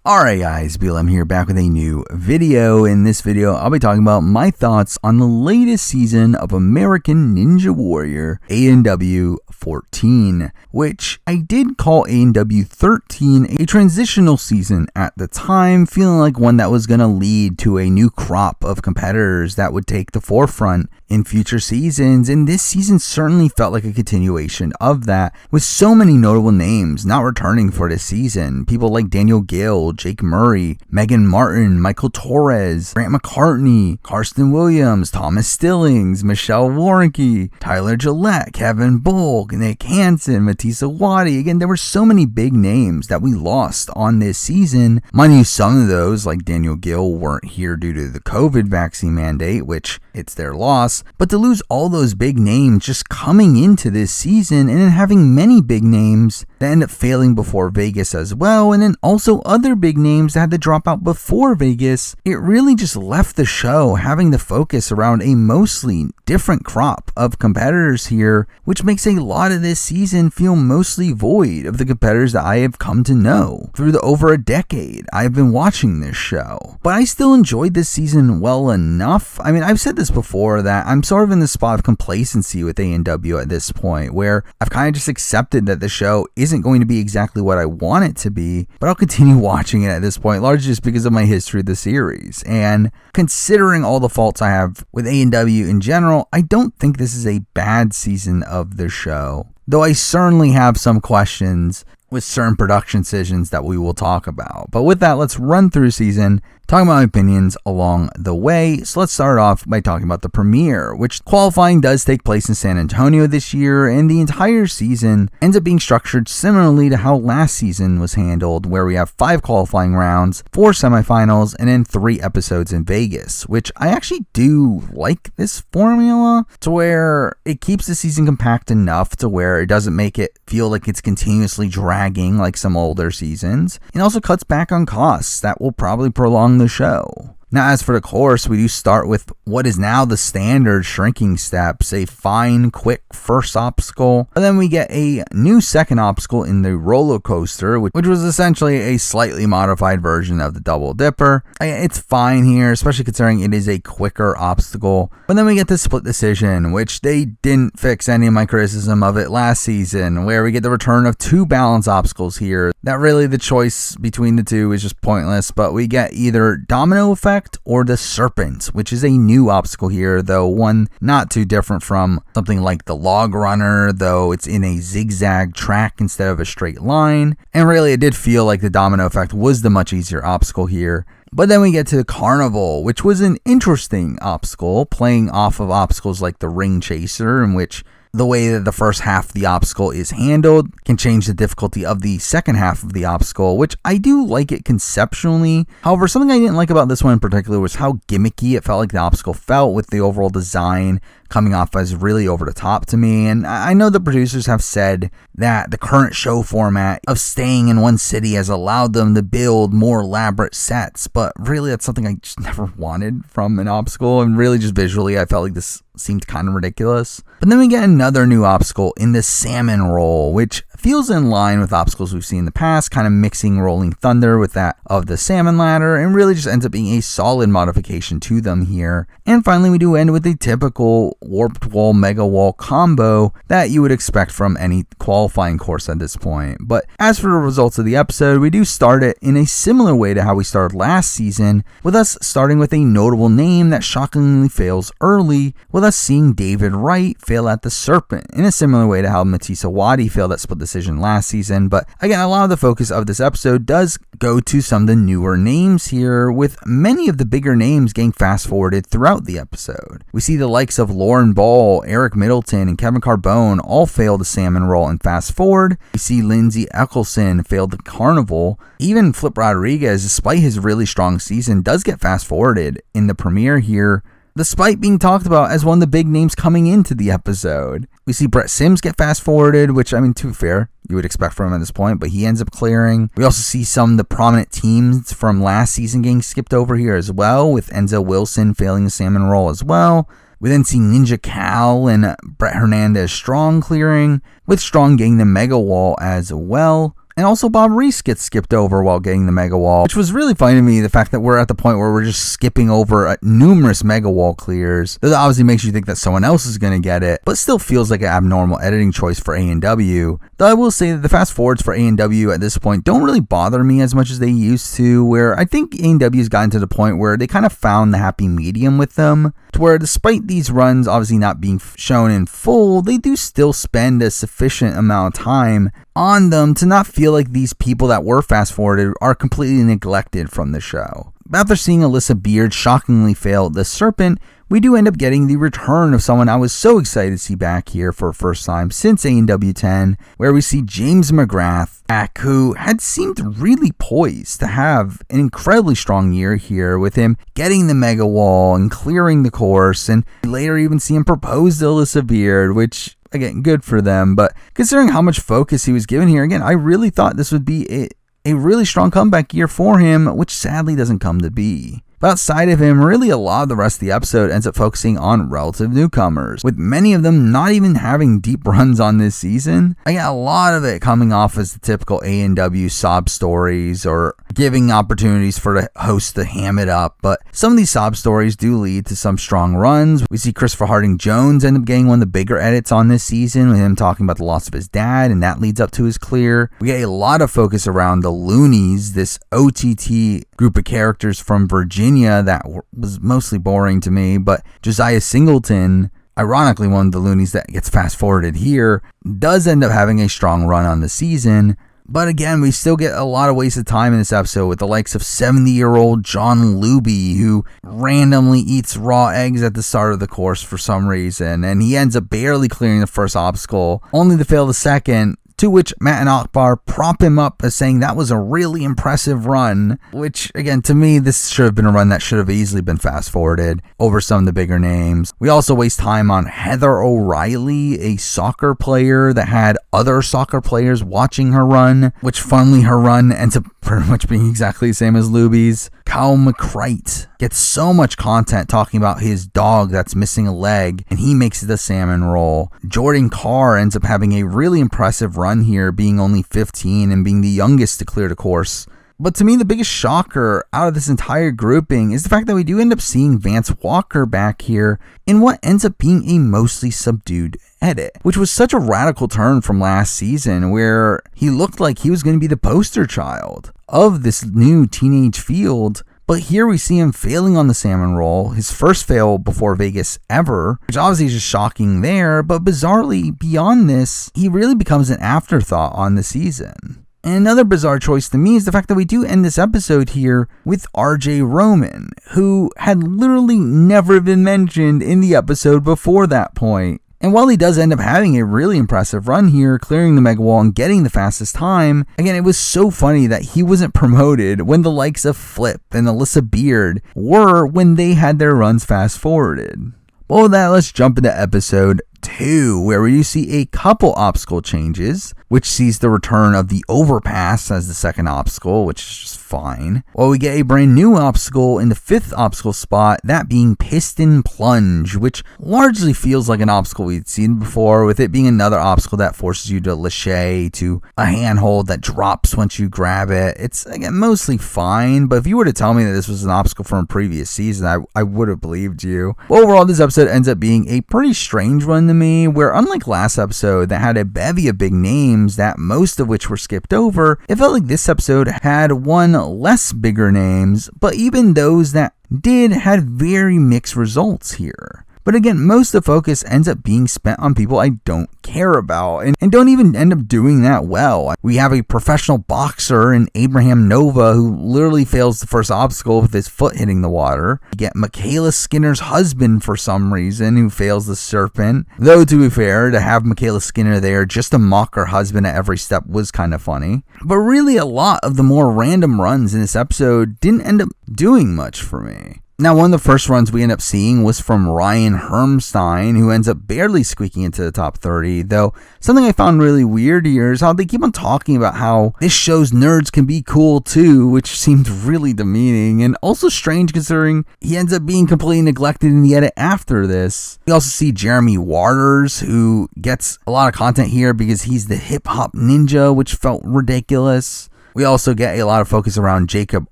Alright guys, BLM here, back with a new video. In this video, I'll be talking about my thoughts on the latest season of American Ninja Warrior, ANW 14, which I did call ANW 13 a transitional season at the time, feeling like one that was going to lead to a new crop of competitors that would take the forefront in future seasons, and this season certainly felt like a continuation of that, with so many notable names not returning for this season. People like Daniel Gill, Jake Murray, Megan Martin, Michael Torres, Grant McCartney, Karsten Williams, Thomas Stillings, Michelle Warnke, Tyler Gillette, Kevin Bulk, Nick Hansen, Matissa Wadi. Again, there were so many big names that we lost on this season. Mind you, some of those, like Daniel Gill, weren't here due to the COVID vaccine mandate, which it's their loss. But to lose all those big names just coming into this season, and then having many big names that end up failing before Vegas as well, and then also other big names that had to drop out before Vegas, it really just left the show having to focus around a mostly different crop of competitors here, which makes a lot of this season feel mostly void of the competitors that I have come to know through the over a decade I have been watching this show. But I still enjoyed this season well enough. I mean, I've said this before that I'm sort of in the spot of complacency with ANW at this point, where I've kind of just accepted that the show isn't going to be exactly what I want it to be, but I'll continue watching it at this point, largely just because of my history of the series. And considering all the faults I have with ANW in general, I don't think this is a bad season of the show, though I certainly have some questions with certain production decisions that we will talk about. But with that, let's run through season, talking about my opinions along the way. So let's start off by talking about the premiere, which qualifying does take place in San Antonio this year, and the entire season ends up being structured similarly to how last season was handled, where we have 5 qualifying rounds, 4 semifinals, and then 3 episodes in Vegas, which I actually do like this formula, to where it keeps the season compact enough to where it doesn't make it feel like it's continuously dragging like some older seasons, and also cuts back on costs that will probably prolong the show. Now, as for the course, we do start with what is now the standard shrinking steps, a fine, quick first obstacle, and then we get a new second obstacle in the roller coaster, which was essentially a slightly modified version of the double dipper. It's fine here, especially considering it is a quicker obstacle. But then we get the split decision, which they didn't fix any of my criticism of it last season, where we get the return of 2 balance obstacles here. That really, the choice between the two is just pointless, but we get either domino effect or the serpent, which is a new obstacle here, though one not too different from something like the log runner, though it's in a zigzag track instead of a straight line. And really, it did feel like the domino effect was the much easier obstacle here. But then we get to the carnival, which was an interesting obstacle, playing off of obstacles like the ring chaser, in which the way that the first half of the obstacle is handled can change the difficulty of the second half of the obstacle, which I do like it conceptually. However, something I didn't like about this one in particular was how gimmicky it felt like the obstacle felt, with the overall design coming off as really over the top to me. And I know the producers have said that the current show format of staying in one city has allowed them to build more elaborate sets, but really that's something I just never wanted from an obstacle, and really just visually I felt like this seemed kind of ridiculous. But then we get another new obstacle in the salmon roll, which feels in line with obstacles we've seen in the past, kind of mixing Rolling Thunder with that of the salmon ladder, and really just ends up being a solid modification to them here. And finally, we do end with the typical warped wall mega wall combo that you would expect from any qualifying course at this point. But as for the results of the episode, we do start it in a similar way to how we started last season, with us starting with a notable name that shockingly fails early, with us seeing David Wright fail at the serpent in a similar way to how Matissa Wadi failed at split decision last season. But again, a lot of the focus of this episode does go to some of the newer names here, with many of the bigger names getting fast forwarded throughout the episode. We see the likes of Lauren Ball, Eric Middleton, and Kevin Carbone all fail the salmon roll and fast forward. We see Lindsay Eccleston failed the carnival. Even Flip Rodriguez, despite his really strong season, does get fast forwarded in the premiere here, despite being talked about as one of the big names coming into the episode. We see Brett Sims get fast forwarded, which, I mean, to be fair, you would expect from him at this point, but he ends up clearing. We also see some of the prominent teams from last season getting skipped over here as well, with Enzo Wilson failing the salmon roll as well. We then see Ninja Cal and Brett Hernandez Strong clearing, with Strong getting the mega wall as well. And also Bob Reese gets skipped over while getting the Mega Wall, which was really funny to me, the fact that we're at the point where we're just skipping over numerous Mega Wall clears. That obviously makes you think that someone else is going to get it, but still feels like an abnormal editing choice for A&W. Though I will say that the fast forwards for A&W at this point don't really bother me as much as they used to, where I think A&W has gotten to the point where they kind of found the happy medium with them, to where despite these runs obviously not being shown in full, they do still spend a sufficient amount of time on them to not feel like these people that were fast forwarded are completely neglected from the show. After seeing Alyssa Beard shockingly fail the Serpent, we do end up getting the return of someone I was so excited to see back here for a first time since A&W 10, where we see James McGrath back, who had seemed really poised to have an incredibly strong year here, with him getting the Mega Wall and clearing the course, and later even see him propose to Alyssa Beard, which, again, good for them. But considering how much focus he was given here, again, I really thought this would be a really strong comeback year for him, which sadly doesn't come to be. But outside of him, really a lot of the rest of the episode ends up focusing on relative newcomers, with many of them not even having deep runs on this season. I got a lot of it coming off as the typical A&W sob stories, or giving opportunities for the host to ham it up, but some of these sob stories do lead to some strong runs. We see Christopher Harding Jones end up getting one of the bigger edits on this season, with him talking about the loss of his dad, and that leads up to his clear. We get a lot of focus around the Loonies, this OTT group of characters from Virginia that was mostly boring to me, but Josiah Singleton, ironically one of the Loonies that gets fast forwarded here, does end up having a strong run on the season. But again, we still get a lot of wasted time in this episode with the likes of 70-year-old John Luby, who randomly eats raw eggs at the start of the course for some reason, and he ends up barely clearing the first obstacle, only to fail the second, to which Matt and Akbar prop him up as saying that was a really impressive run, which, again, to me, this should have been a run that should have easily been fast-forwarded over some of the bigger names. We also waste time on Heather O'Reilly, a soccer player that had other soccer players watching her run, which, funnily, her run ends up pretty much being exactly the same as Luby's. Kyle McCrite gets so much content talking about his dog that's missing a leg, and he makes it a salmon roll. Jordan Carr ends up having a really impressive run here, being only 15 and being the youngest to clear the course. But to me, the biggest shocker out of this entire grouping is the fact that we do end up seeing Vance Walker back here in what ends up being a mostly subdued edit, which was such a radical turn from last season, where he looked like he was going to be the poster child of this new teenage field. But here we see him failing on the salmon roll, his first fail before Vegas ever, which obviously is just shocking there, but bizarrely, beyond this, he really becomes an afterthought on the season. And another bizarre choice to me is the fact that we do end this episode here with RJ Roman, who had literally never been mentioned in the episode before that point. And while he does end up having a really impressive run here, clearing the Mega Wall and getting the fastest time, again, it was so funny that he wasn't promoted when the likes of Flip and Alyssa Beard were, when they had their runs fast forwarded. Well, with that, let's jump into episode 2, where we see a couple obstacle changes, which sees the return of the overpass as the second obstacle, which is just fine. Well, we get a brand new obstacle in the 5th obstacle spot, that being Piston Plunge, which largely feels like an obstacle we'd seen before, with it being another obstacle that forces you to lâcher to a handhold that drops once you grab it. It's, again, mostly fine, but if you were to tell me that this was an obstacle from a previous season, I would have believed you. But overall, this episode ends up being a pretty strange one to me, where unlike last episode that had a bevy of big names, that most of which were skipped over, it felt like this episode had one less bigger names, but even those that did had very mixed results here. But again, most of the focus ends up being spent on people I don't care about, and don't even end up doing that well. We have a professional boxer in Abraham Nova who literally fails the first obstacle with his foot hitting the water. We get Michaela Skinner's husband for some reason who fails the serpent. Though, to be fair, to have Michaela Skinner there just to mock her husband at every step was kind of funny. But really, a lot of the more random runs in this episode didn't end up doing much for me. Now, one of the first runs we end up seeing was from Ryan Hermstein, who ends up barely squeaking into the top 30, though something I found really weird here is how they keep on talking about how this shows nerds can be cool too, which seemed really demeaning and also strange considering he ends up being completely neglected in the edit after this. We also see Jeremy Waters, who gets a lot of content here because he's the hip-hop ninja, which felt ridiculous. We also get a lot of focus around Jacob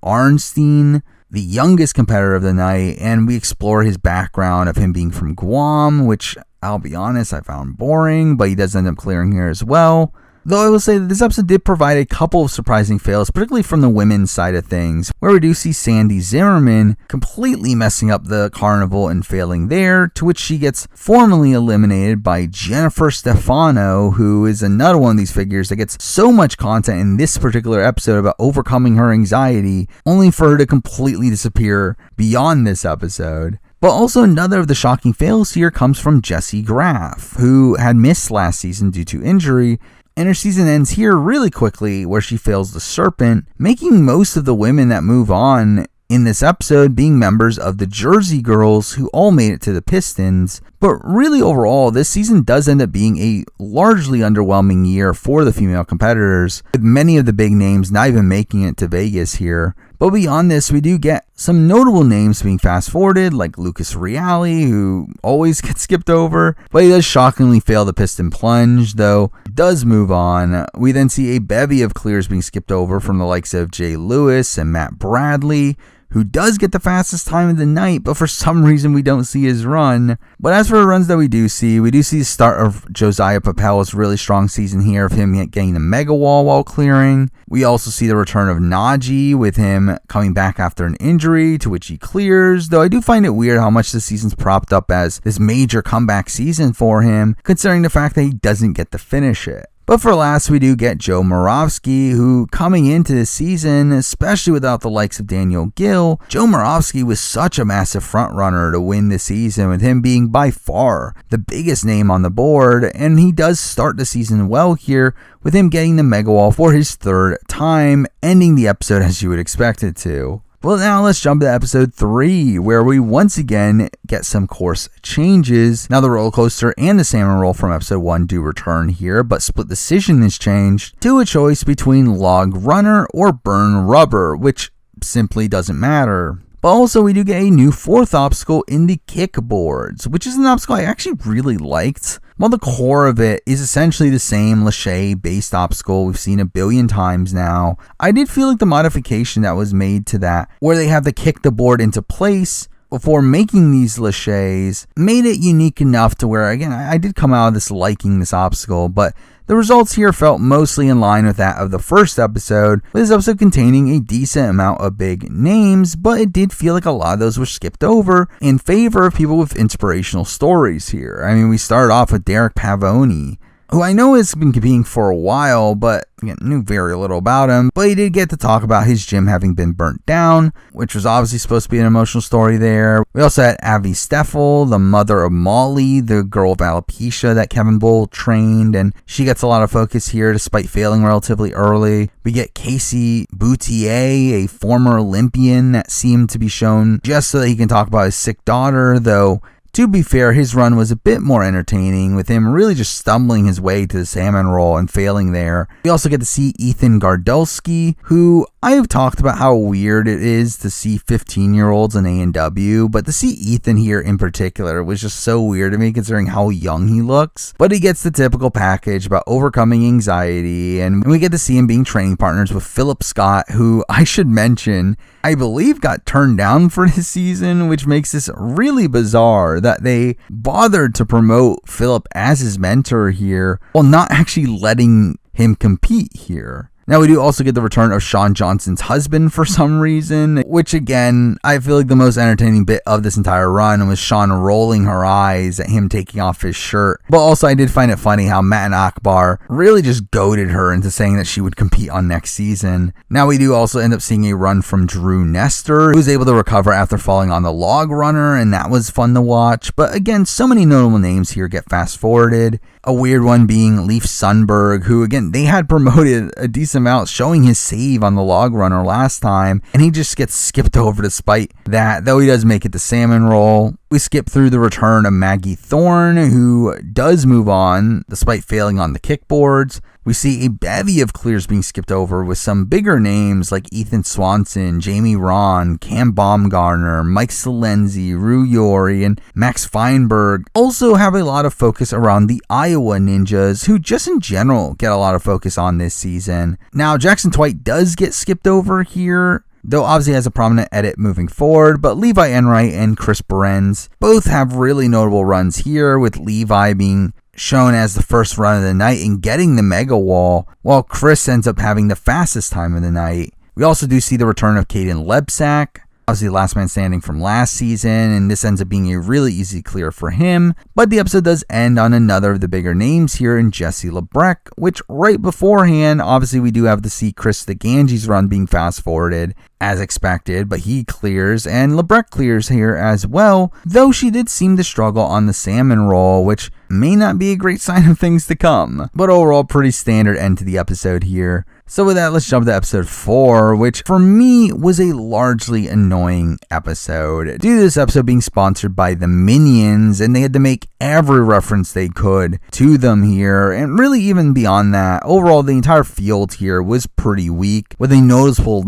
Arnstein, the youngest competitor of the night, and we explore his background of him being from Guam, which I'll be honest, I found boring, but he does end up clearing here as well. Though I will say that this episode did provide a couple of surprising fails, particularly from the women's side of things, where we do see Sandy Zimmerman completely messing up the carnival and failing there, to which she gets formally eliminated by Jennifer Stefano, who is another one of these figures that gets so much content in this particular episode about overcoming her anxiety, only for her to completely disappear beyond this episode. But also another of the shocking fails here comes from Jessie Graff, who had missed last season due to injury, and her season ends here really quickly where she fails the Serpent, making most of the women that move on in this episode being members of the Jersey Girls who all made it to the Pistons. But really overall, this season does end up being a largely underwhelming year for the female competitors, with many of the big names not even making it to Vegas here. But beyond this, we do get some notable names being fast forwarded, like Lucas Reale, who always gets skipped over, but he does shockingly fail the piston plunge, though does move on. We then see a bevy of clears being skipped over from the likes of Jay Lewis and Matt Bradley, who does get the fastest time of the night, but for some reason we don't see his run. But as for the runs that we do see the start of Josiah Papel's really strong season here of him getting the mega wall while clearing. We also see the return of Najee, with him coming back after an injury, to which he clears, though I do find it weird how much this season's propped up as this major comeback season for him, considering the fact that he doesn't get to finish it. But for last, we do get Joe Moravsky, who coming into this season, especially without the likes of Daniel Gill, Joe Moravsky was such a massive frontrunner to win this season, with him being by far the biggest name on the board, and he does start the season well here, with him getting the mega wall for his third time, ending the episode as you would expect it to. Well, now let's jump to episode 3, where we once again get some course changes. Now the roller coaster and the salmon roll from episode 1 do return here, but split decision is changed to a choice between log runner or burn rubber, which simply doesn't matter. But also we do get a new fourth obstacle in the Kickboards, which is an obstacle I actually really liked. While the core of it is essentially the same Lachey based obstacle we've seen a billion times now, I did feel like the modification that was made to that, where they have to kick the board into place before making these Lacheys, made it unique enough to where, again, I did come out of this liking this obstacle, but the results here felt mostly in line with that of the first episode, with this episode containing a decent amount of big names, but it did feel like a lot of those were skipped over in favor of people with inspirational stories here. I mean, we started off with Derek Pavoni, who I know has been competing for a while, but again, knew very little about him. But he did get to talk about his gym having been burnt down, which was obviously supposed to be an emotional story there. We also had Avi Steffel, the mother of Molly, the girl of alopecia that Kevin Bull trained, and she gets a lot of focus here despite failing relatively early. We get Casey Boutier, a former Olympian that seemed to be shown just so that he can talk about his sick daughter, though to be fair, his run was a bit more entertaining, with him really just stumbling his way to the salmon roll and failing there. We also get to see Ethan Gardulski, who I have talked about how weird it is to see 15-year-olds in A&W, but to see Ethan here in particular was just so weird to me considering how young he looks. But he gets the typical package about overcoming anxiety, and we get to see him being training partners with Philip Scott, who I should mention, I believe got turned down for this season, which makes this really bizarre that they bothered to promote Philip as his mentor here while not actually letting him compete here. Now we do also get the return of Sean Johnson's husband for some reason, which again, I feel like the most entertaining bit of this entire run was Sean rolling her eyes at him taking off his shirt. But also I did find it funny how Matt and Akbar really just goaded her into saying that she would compete on next season. Now we do also end up seeing a run from Drew Nestor, who was able to recover after falling on the log runner, and that was fun to watch. But again, so many notable names here get fast forwarded. A weird one being Leif Sundberg, who again, they had promoted a decent him out, showing his save on the log runner last time, and he just gets skipped over despite that, though he does make it to salmon roll. We skip through the return of Maggie Thorne, who does move on despite failing on the kickboards. We see a bevy of clears being skipped over with some bigger names like Ethan Swanson, Jamie Ron, Cam Baumgartner, Mike Salenzi, Rue Yori, and Max Feinberg also have a lot of focus around the Iowa Ninjas, who just in general get a lot of focus on this season. Now, Jackson Twite does get skipped over here, though obviously has a prominent edit moving forward, but Levi Enright and Chris Behrens both have really notable runs here, with Levi being shown as the first run of the night and getting the mega wall, while Chris ends up having the fastest time of the night. We also do see the return of Caden Lebsack, obviously last man standing from last season, and this ends up being a really easy clear for him. But the episode does end on another of the bigger names here in Jesse Lebrecht, which right beforehand, obviously we do have to see Chris the Ganges run being fast forwarded as expected, but he clears, and Lebrecht clears here as well, though she did seem to struggle on the salmon roll, which may not be a great sign of things to come. But overall, pretty standard end to the episode here. So with that, let's jump to episode 4, which for me was a largely annoying episode. Due to this episode being sponsored by the Minions, and they had to make every reference they could to them here, and really even beyond that, overall the entire field here was pretty weak, with a noticeable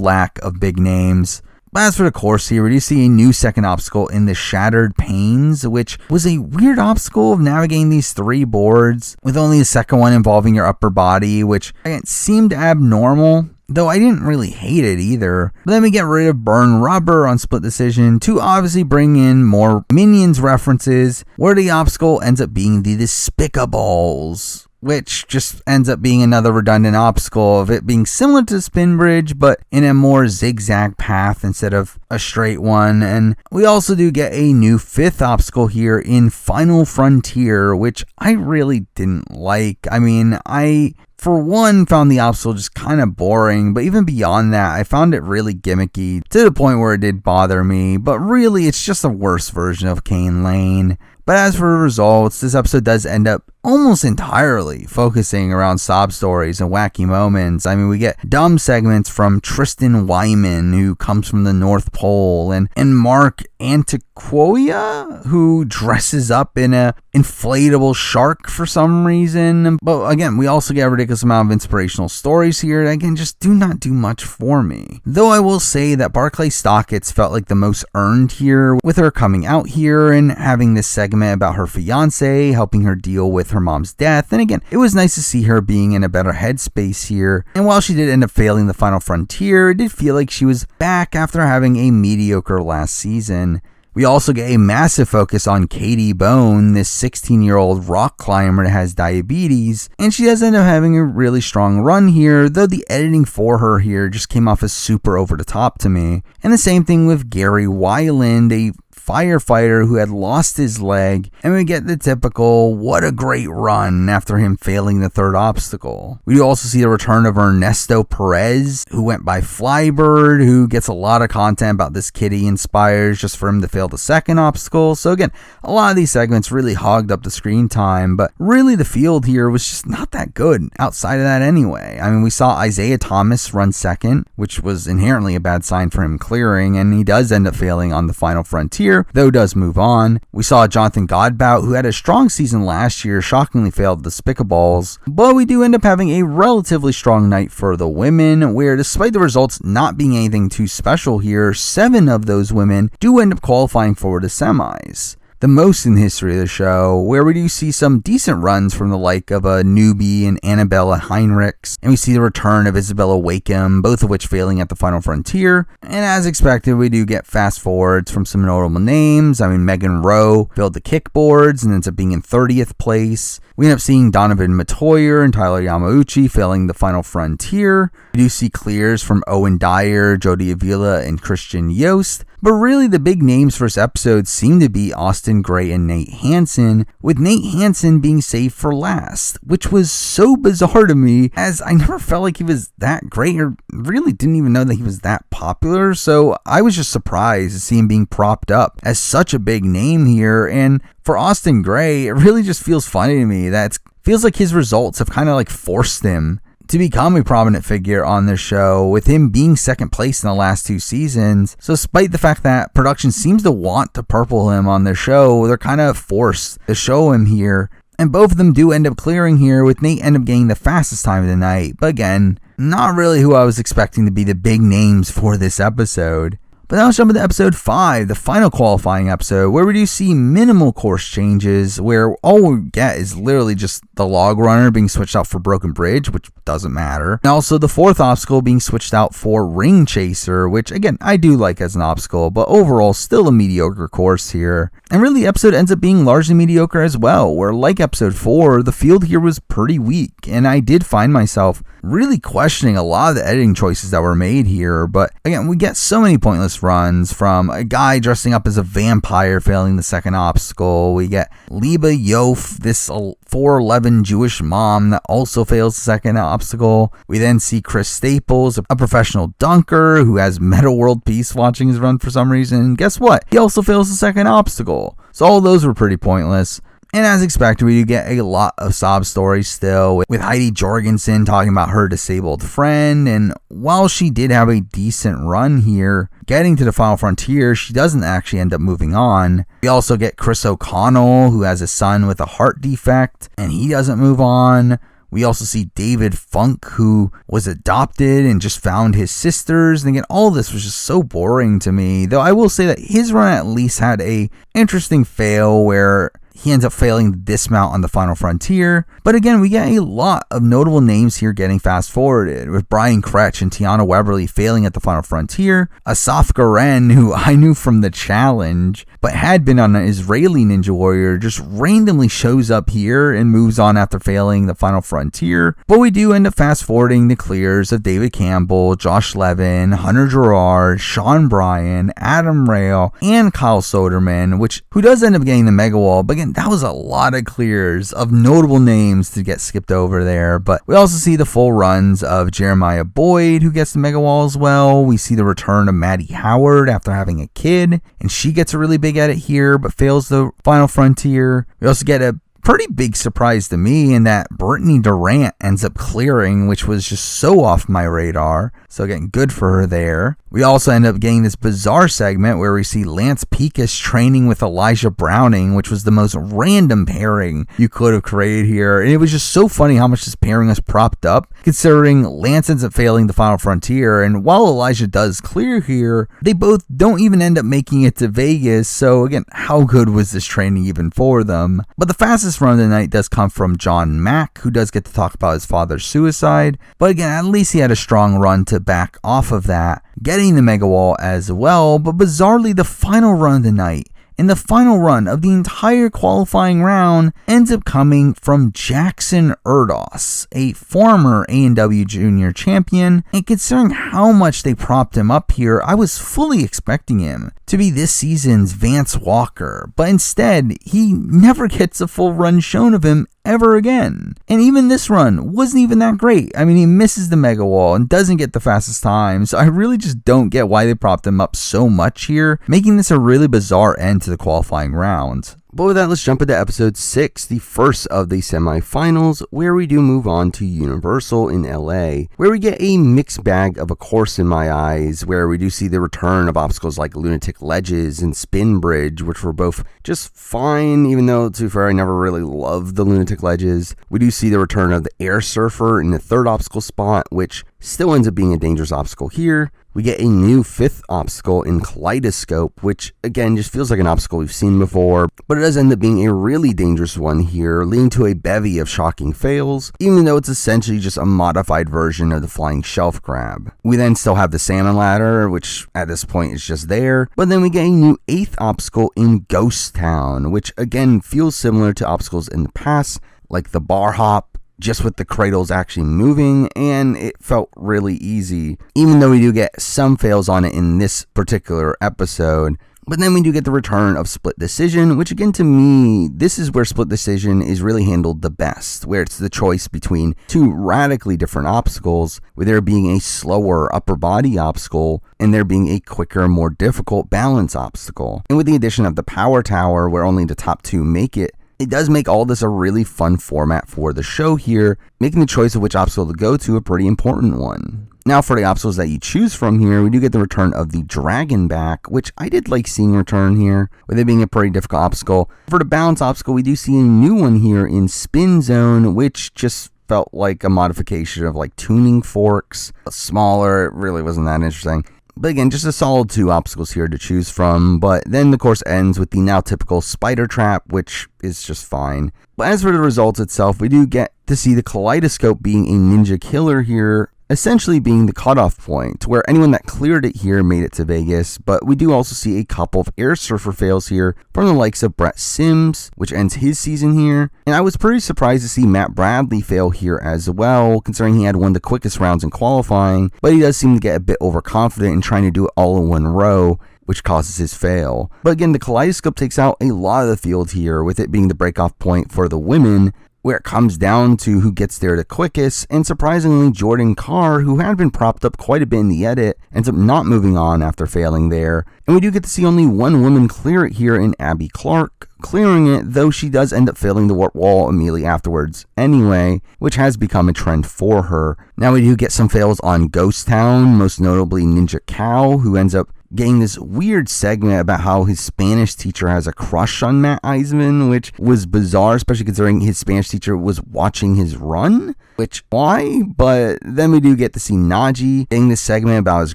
lack of big names. But as for the course here, we do see a new second obstacle in the Shattered Panes, which was a weird obstacle of navigating these 3 boards, with only a second one involving your upper body, which seemed abnormal, though I didn't really hate it either. But then we get rid of Burn Rubber on split decision to obviously bring in more Minions references, where the obstacle ends up being the Despicables, which just ends up being another redundant obstacle of it being similar to the spin bridge, but in a more zigzag path instead of a straight one. And we also do get a new 5th obstacle here in Final Frontier, which I really didn't like. I mean, I for one found the obstacle just kind of boring, but even beyond that, I found it really gimmicky to the point where it did bother me. But really, it's just a worse version of Cane Lane. But as for results, this episode does end up almost entirely focusing around sob stories and wacky moments. I mean, we get dumb segments from Tristan Wyman, who comes from the North Pole, and Mark Antiquoia, who dresses up in a inflatable shark for some reason. But again, we also get a ridiculous amount of inspirational stories here that, again, just do not do much for me. Though I will say that Barclay Stockitz felt like the most earned here, with her coming out here and having this segment about her fiance, helping her deal with her mom's death. And again, it was nice to see her being in a better headspace here. And while she did end up failing the Final Frontier, it did feel like she was back after having a mediocre last season. We also get a massive focus on Katie Bone, this 16-year-old rock climber that has diabetes, and she does end up having a really strong run here, though the editing for her here just came off as super over the top to me. And the same thing with Gary Weiland, a firefighter who had lost his leg, and we get the typical what a great run after him failing the 3rd obstacle. We do also see the return of Ernesto Perez, who went by Flybird, who gets a lot of content about this kid he inspires just for him to fail the 2nd obstacle. So again, a lot of these segments really hogged up the screen time, but really the field here was just not that good outside of that anyway. I mean, we saw Isaiah Thomas run 2nd, which was inherently a bad sign for him clearing, and he does end up failing on the Final Frontier, though does move on. We saw Jonathan Godbout, who had a strong season last year, shockingly failed the Despicables, but we do end up having a relatively strong night for the women, where despite the results not being anything too special here, 7 of those women do end up qualifying for the semis. The most in the history of the show, where we do see some decent runs from the like of a newbie and Annabella Heinrichs, and we see the return of Isabella Wakeham, both of which failing at the Final Frontier. And as expected, we do get fast forwards from some notable names. I mean, Megan Rowe failed the Kickboards and ends up being in 30th place. We end up seeing Donovan Matoyer and Tyler Yamauchi failing the Final Frontier. We do see clears from Owen Dyer, Jody Avila, and Christian Yost. But really the big names for this episode seem to be Austin Gray and Nate Hansen, with Nate Hansen being saved for last, which was so bizarre to me, as I never felt like he was that great, or really didn't even know that he was that popular. So I was just surprised to see him being propped up as such a big name here. And for Austin Gray, it really just feels funny to me that it feels like his results have kind of like forced him to become a prominent figure on the show, with him being second place in the last 2 seasons. So despite the fact that production seems to want to purple him on their show, they're kind of forced to show him here. And both of them do end up clearing here, with Nate end up getting the fastest time of the night. But again, not really who I was expecting to be the big names for this episode. But now let's jump into episode 5, the final qualifying episode, where we do see minimal course changes, where all we get is literally just the log runner being switched out for Broken Bridge, which doesn't matter. And also the 4th obstacle being switched out for Ring Chaser, which again, I do like as an obstacle, but overall still a mediocre course here. And really the episode ends up being largely mediocre as well, where like episode 4, the field here was pretty weak, and I did find myself really questioning a lot of the editing choices that were made here. But again, we get so many pointless runs, from a guy dressing up as a vampire failing the 2nd obstacle. We get Liba Yof, this 4'11" Jewish mom that also fails the 2nd obstacle. We then see Chris Staples, a professional dunker who has Meta World Peace watching his run for some reason. And guess what? He also fails the 2nd obstacle. So all those were pretty pointless. And as expected, we do get a lot of sob stories still, with Heidi Jorgensen talking about her disabled friend. And while she did have a decent run here, getting to the final frontier, she doesn't actually end up moving on. We also get Chris O'Connell, who has a son with a heart defect, and he doesn't move on. We also see David Funk, who was adopted and just found his sisters. And again, all this was just so boring to me. Though I will say that his run at least had a interesting fail where he ends up failing the dismount on the final frontier. But again, we get a lot of notable names here getting fast forwarded, with Brian Kretsch and Tiana Weberly failing at the final frontier. Asaf Garen, who I knew from the challenge, but had been on an Israeli Ninja Warrior, just randomly shows up here and moves on after failing the final frontier. But we do end up fast forwarding the clears of David Campbell, Josh Levin, Hunter Gerard, Sean Bryan, Adam Rail, and Kyle Soderman, who does end up getting the Mega Wall. But again, that was a lot of clears of notable names to get skipped over there. But we also see the full runs of Jeremiah Boyd, who gets the Mega Wall as well. We see the return of Maddie Howard after having a kid, and she gets a really big edit here, but fails the final frontier. We also get a pretty big surprise to me in that Brittany Durant ends up clearing, which was just so off my radar. So again, good for her there. We also end up getting this bizarre segment where we see Lance Pekas training with Elijah Browning, which was the most random pairing you could have created here. And it was just so funny how much this pairing was propped up, considering Lance ends up failing the final frontier. And while Elijah does clear here, they both don't even end up making it to Vegas. So again, how good was this training even for them? But the fastest run of the night does come from John Mack, who does get to talk about his father's suicide. But again, at least he had a strong run to back off of that, getting the Mega Wall as well. But bizarrely, the final run of the night and the final run of the entire qualifying round ends up coming from Jackson Erdos, a former A&W Junior champion. And considering how much they propped him up here, I was fully expecting him to be this season's Vance Walker, but instead he never gets a full run shown of him ever again. And even this run wasn't even that great. I mean, he misses the Mega Wall and doesn't get the fastest time, so I really just don't get why they propped him up so much here, making this a really bizarre end to the qualifying round. But with that, let's jump into episode 6, the first of the semifinals, where we do move on to Universal in LA, where we get a mixed bag of a course in my eyes, where we do see the return of obstacles like Lunatic Ledges and Spin Bridge, which were both just fine, even though, to be fair, I never really loved the Lunatic Ledges. We do see the return of the Air Surfer in the 3rd obstacle spot, which still ends up being a dangerous obstacle here. We get a new 5th obstacle in Kaleidoscope, which again just feels like an obstacle we've seen before, but it does end up being a really dangerous one here, leading to a bevy of shocking fails, even though it's essentially just a modified version of the flying shelf grab. We then still have the salmon ladder, which at this point is just there, but then we get a new 8th obstacle in Ghost Town, which again feels similar to obstacles in the past, like the bar hop, just with the cradles actually moving, and it felt really easy, even though we do get some fails on it in this particular episode. But then we do get the return of Split Decision, which again, to me, this is where Split Decision is really handled the best, where it's the choice between two radically different obstacles, with there being a slower upper body obstacle and there being a quicker, more difficult balance obstacle. And with the addition of the Power Tower, where only the top 2 make it, it does make all this a really fun format for the show here, making the choice of which obstacle to go to a pretty important one. Now for the obstacles that you choose from here, we do get the return of the Dragon Back, which I did like seeing return here, with it being a pretty difficult obstacle. For the balance obstacle, we do see a new one here in Spin Zone, which just felt like a modification of like tuning forks. Smaller, it really wasn't that interesting. But again, just a solid 2 obstacles here to choose from. But then the course ends with the now typical spider trap, which is just fine. But as for the results itself, we do get to see the kaleidoscope being a ninja killer here, essentially being the cutoff point, where anyone that cleared it here made it to Vegas. But we do also see a couple of air surfer fails here from the likes of Brett Sims, which ends his season here. And I was pretty surprised to see Matt Bradley fail here as well, considering he had one of the quickest rounds in qualifying, but he does seem to get a bit overconfident in trying to do it all in one row, which causes his fail. But again, the kaleidoscope takes out a lot of the field here, with it being the breakoff point for the women, where it comes down to who gets there the quickest, and surprisingly Jordan Carr, who had been propped up quite a bit in the edit, ends up not moving on after failing there. And we do get to see only one woman clear it here in Abby Clark, clearing it, though she does end up failing the warp wall immediately afterwards anyway, which has become a trend for her. Now we do get some fails on Ghost Town, most notably Ninja Cow, who ends up getting this weird segment about how his Spanish teacher has a crush on Matt Eisman, which was bizarre, especially considering his Spanish teacher was watching his run, which, why? But then we do get to see Najee getting this segment about his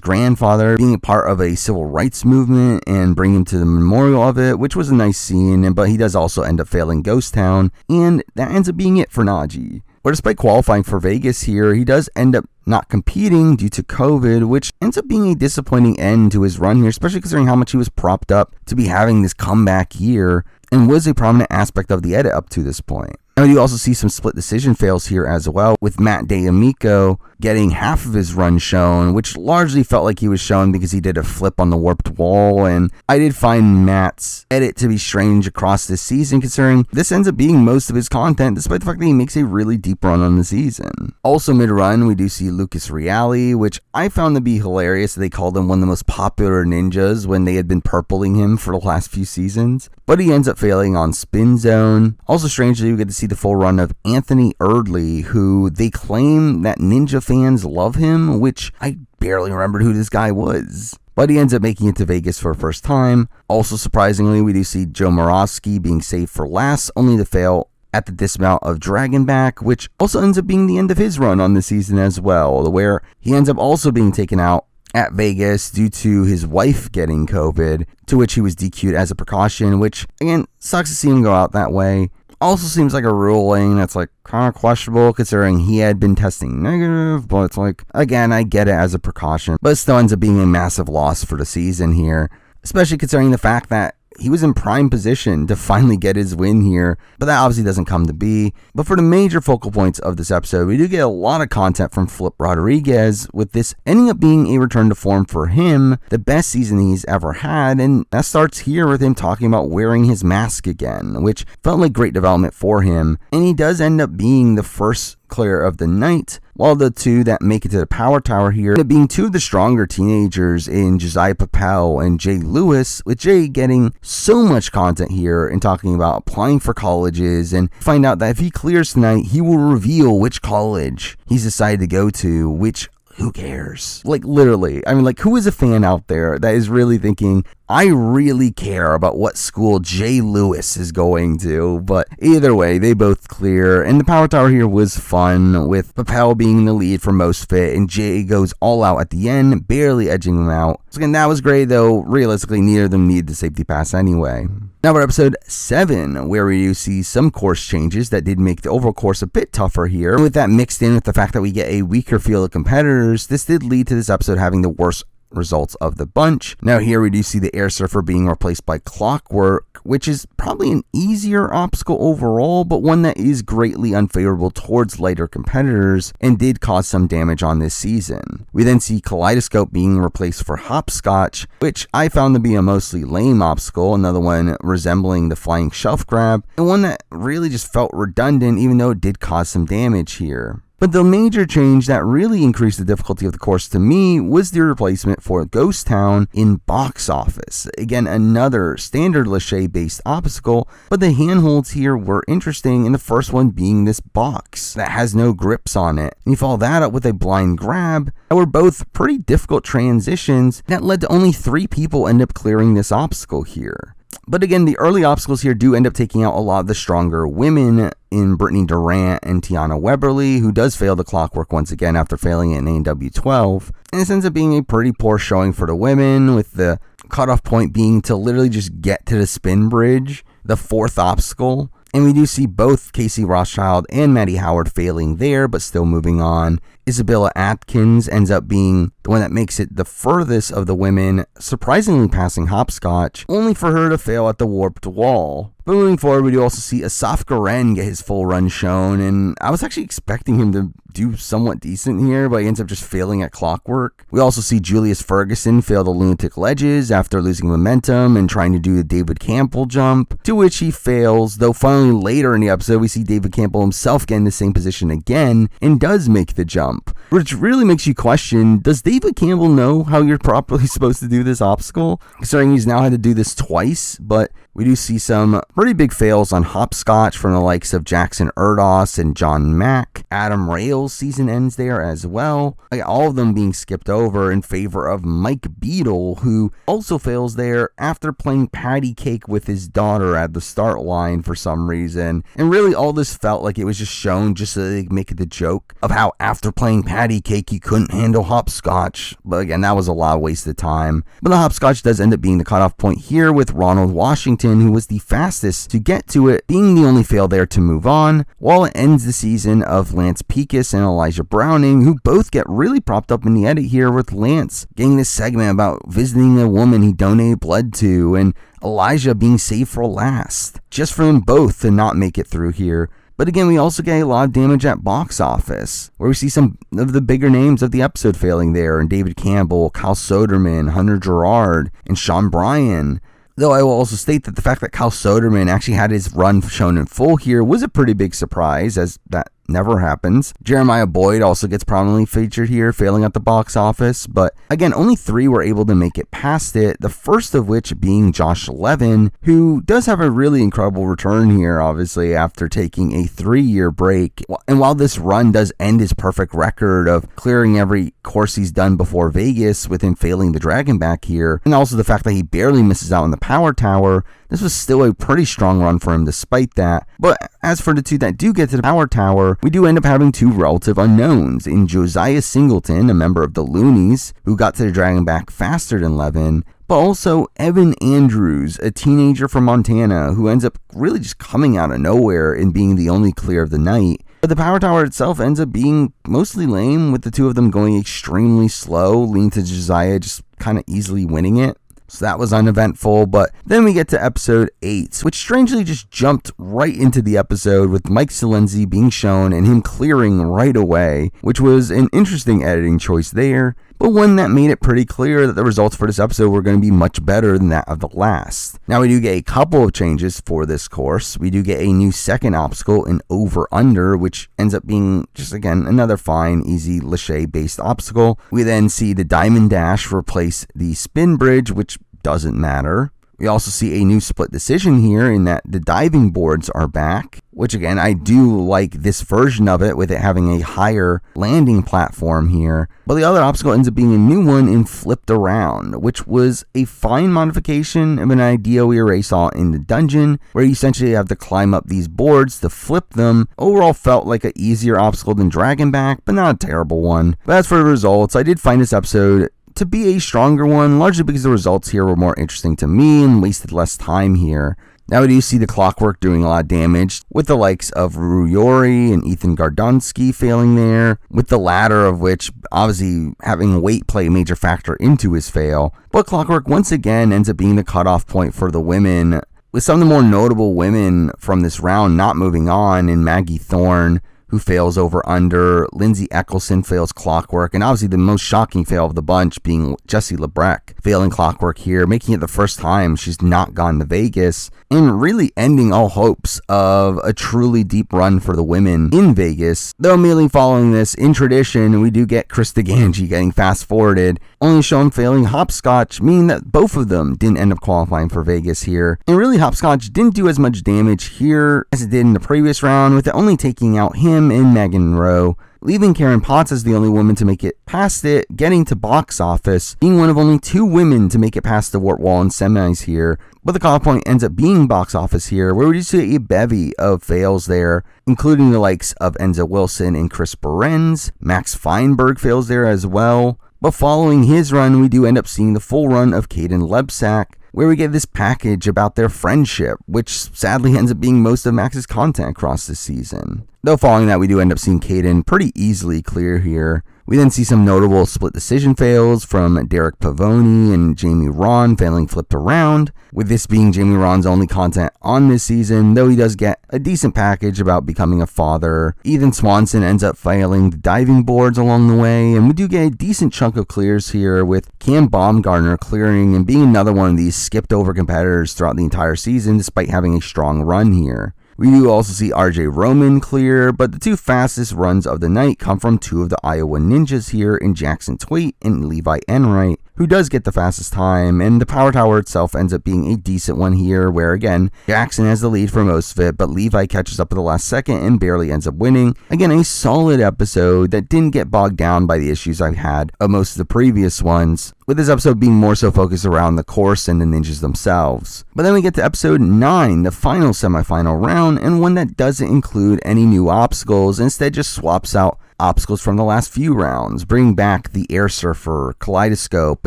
grandfather being a part of a civil rights movement and bring him to the memorial of it, which was a nice scene, but he does also end up failing Ghost Town, and that ends up being it for Najee. Where despite qualifying for Vegas here, he does end up not competing due to COVID, which ends up being a disappointing end to his run here, especially considering how much he was propped up to be having this comeback year, and was a prominent aspect of the edit up to this point. And you also see some split decision fails here as well, with Matt D'Amico getting half of his run shown, which largely felt like he was shown because he did a flip on the warped wall. And I did find Matt's edit to be strange across this season, considering this ends up being most of his content, despite the fact that he makes a really deep run on the season. Also mid-run, we do see Lucas Reale, which I found to be hilarious. They called him one of the most popular ninjas when they had been purpling him for the last few seasons, but he ends up failing on Spin Zone. Also strangely, we get to see the full run of Anthony Erdley, who they claim that ninja fans love him, which I barely remembered who this guy was. But he ends up making it to Vegas for the first time. Also surprisingly, we do see Joe Moravsky being saved for last, only to fail at the dismount of Dragonback, which also ends up being the end of his run on the season as well, where he ends up also being taken out at Vegas due to his wife getting COVID, to which he was DQ'd as a precaution, which, again, sucks to see him go out that way. Also seems like a ruling that's like kind of questionable considering he had been testing negative, but it's like, again, I get it as a precaution, but it still ends up being a massive loss for the season here, especially considering the fact that he was in prime position to finally get his win here, but that obviously doesn't come to be. But for the major focal points of this episode, we do get a lot of content from Flip Rodriguez, with this ending up being a return to form for him, the best season he's ever had, and that starts here with him talking about wearing his mask again, which felt like great development for him, and he does end up being the first clear of the night, while the two that make it to the Power Tower here end up being two of the stronger teenagers in Josiah Papel and Jay Lewis, with Jay getting so much content here and talking about applying for colleges, and find out that if he clears tonight, he will reveal which college he's decided to go to, which, who cares? Like, literally, I mean, like, who is a fan out there that is really thinking, I really care about what school Jay Lewis is going to? But either way, they both clear, and the Power Tower here was fun, with Papel being the lead for most fit, and Jay goes all out at the end, barely edging him out. So again, that was great, though realistically neither of them need the safety pass anyway. Now for episode 7, where we do see some course changes that did make the overall course a bit tougher here. And with that mixed in with the fact that we get a weaker field of competitors, this did lead to this episode having the worst results of the bunch. Now here we do see the air surfer being replaced by Clockwork, which is probably an easier obstacle overall, but one that is greatly unfavorable towards lighter competitors and did cause some damage on this season. We then see Kaleidoscope being replaced for Hopscotch, which I found to be a mostly lame obstacle, another one resembling the flying shelf grab, and one that really just felt redundant even though it did cause some damage here. But the major change that really increased the difficulty of the course to me was the replacement for Ghost Town in Box Office. Again, another standard Lachey based obstacle, but the handholds here were interesting, and the first one being this box that has no grips on it. And you follow that up with a blind grab that were both pretty difficult transitions that led to only 3 people end up clearing this obstacle here. But again, the early obstacles here do end up taking out a lot of the stronger women in Brittany Durant and Tiana Weberly, who does fail the clockwork once again after failing it in A&W 12. And this ends up being a pretty poor showing for the women, with the cutoff point being to literally just get to the spin bridge, the 4th obstacle. And we do see both Casey Rothschild and Maddie Howard failing there, but still moving on. Isabella Atkins ends up being the one that makes it the furthest of the women, surprisingly passing Hopscotch, only for her to fail at the warped wall. But moving forward, we do also see Asaf Garen get his full run shown, and I was actually expecting him to do somewhat decent here, but he ends up just failing at clockwork. We also see Julius Ferguson fail the lunatic ledges after losing momentum and trying to do the David Campbell jump, to which he fails, though finally later in the episode we see David Campbell himself get in the same position again and does make the jump, which really makes you question, does David Campbell know how you're properly supposed to do this obstacle, considering he's now had to do this twice? But we do see some pretty big fails on Hopscotch from the likes of Jackson Erdos and John Mack. Adam Rails' season ends there as well. All of them being skipped over in favor of Mike Beadle, who also fails there after playing patty cake with his daughter at the start line for some reason. And really all this felt like it was just shown just so they could make the joke of how after playing patty cake he couldn't handle Hopscotch. But again, that was a lot of wasted time. But the Hopscotch does end up being the cutoff point here, with Ronald Washington, who was the fastest to get to it, being the only fail there to move on, while it ends the season of Lance Pekus and Elijah Browning, who both get really propped up in the edit here, with Lance getting this segment about visiting a woman he donated blood to, and Elijah being saved for last, just for them both to not make it through here. But again, we also get a lot of damage at Box Office, where we see some of the bigger names of the episode failing there, and David Campbell, Kyle Soderman, Hunter Gerard, and Sean Bryan. Though I will also state that the fact that Kyle Soderman actually had his run shown in full here was a pretty big surprise, as that never happens. Jeremiah Boyd also gets prominently featured here, failing at the box office, but again, only 3 were able to make it past it, the first of which being Josh Levin, who does have a really incredible return here, obviously, after taking a 3-year break. And while this run does end his perfect record of clearing every course he's done before Vegas, with him failing the Dragon back here, and also the fact that he barely misses out on the Power Tower, this was still a pretty strong run for him despite that. But as for the 2 that do get to the Power Tower, we do end up having 2 relative unknowns in Josiah Singleton, a member of the Loonies, who got to the Dragon back faster than Levin, but also Evan Andrews, a teenager from Montana, who ends up really just coming out of nowhere and being the only clear of the night. But the Power Tower itself ends up being mostly lame, with the 2 of them going extremely slow, leading to Josiah just kind of easily winning it. So that was uneventful, but then we get to episode 8, which strangely just jumped right into the episode with Mike Silenzi being shown and him clearing right away, which was an interesting editing choice there, but one that made it pretty clear that the results for this episode were going to be much better than that of the last. Now we do get a couple of changes for this course. We do get a new second obstacle, an over-under, which ends up being just, again, another fine, easy Lachey-based obstacle. We then see the Diamond Dash replace the Spin Bridge, which doesn't matter. We also see a new split decision here in that the diving boards are back, which again, I do like this version of it with it having a higher landing platform here. But the other obstacle ends up being a new one in flipped around, which was a fine modification of an idea we already saw in the dungeon, where you essentially have to climb up these boards to flip them. Overall felt like an easier obstacle than Dragon back, but not a terrible one. But as for the results, I did find this episode to be a stronger one, largely because the results here were more interesting to me and wasted less time here. Now we do see the clockwork doing a lot of damage, with the likes of Ruyori and Ethan Gardonsky failing there, with the latter of which obviously having weight play a major factor into his fail. But clockwork once again ends up being the cutoff point for the women, with some of the more notable women from this round not moving on in Maggie Thorne, who fails over under. Lindsay Eccleston fails Clockwork, and obviously the most shocking fail of the bunch being Jessie Lebrecht failing Clockwork here, making it the first time she's not gone to Vegas, and really ending all hopes of a truly deep run for the women in Vegas. Though immediately following this, in tradition, we do get Krista Ganji getting fast forwarded, only shown failing Hopscotch, meaning that both of them didn't end up qualifying for Vegas here. And really, Hopscotch didn't do as much damage here as it did in the previous round, with it only taking out him and Megan Rowe, leaving Karen Potts as the only woman to make it past it, getting to box office, being one of only 2 women to make it past the Wart Wall in semis here. But the cutoff point ends up being box office here, where we just see a bevy of fails there, including the likes of Enza Wilson and Chris Behrens. Max Feinberg fails there as well. But following his run, we do end up seeing the full run of Caden Lebsack, where we get this package about their friendship, which sadly ends up being most of Max's content across this season. Though following that, we do end up seeing Caden pretty easily clear here. We then see some notable split decision fails from Derek Pavoni and Jamie Ron failing flipped around, with this being Jamie Ron's only content on this season, though he does get a decent package about becoming a father. Ethan Swanson ends up failing the diving boards along the way, and we do get a decent chunk of clears here, with Cam Baumgartner clearing and being another one of these skipped over competitors throughout the entire season despite having a strong run here. We do also see RJ Roman clear, but the 2 fastest runs of the night come from 2 of the Iowa Ninjas here in Jackson Twait and Levi Enright, who does get the fastest time, and the Power Tower itself ends up being a decent one here, where again, Jackson has the lead for most of it, but Levi catches up at the last second and barely ends up winning. Again, a solid episode that didn't get bogged down by the issues I've had of most of the previous ones, with this episode being more so focused around the course and the ninjas themselves. But then we get to episode 9, the final semifinal round, and one that doesn't include any new obstacles, instead just swaps out obstacles from the last few rounds, bringing back the Air Surfer, Kaleidoscope,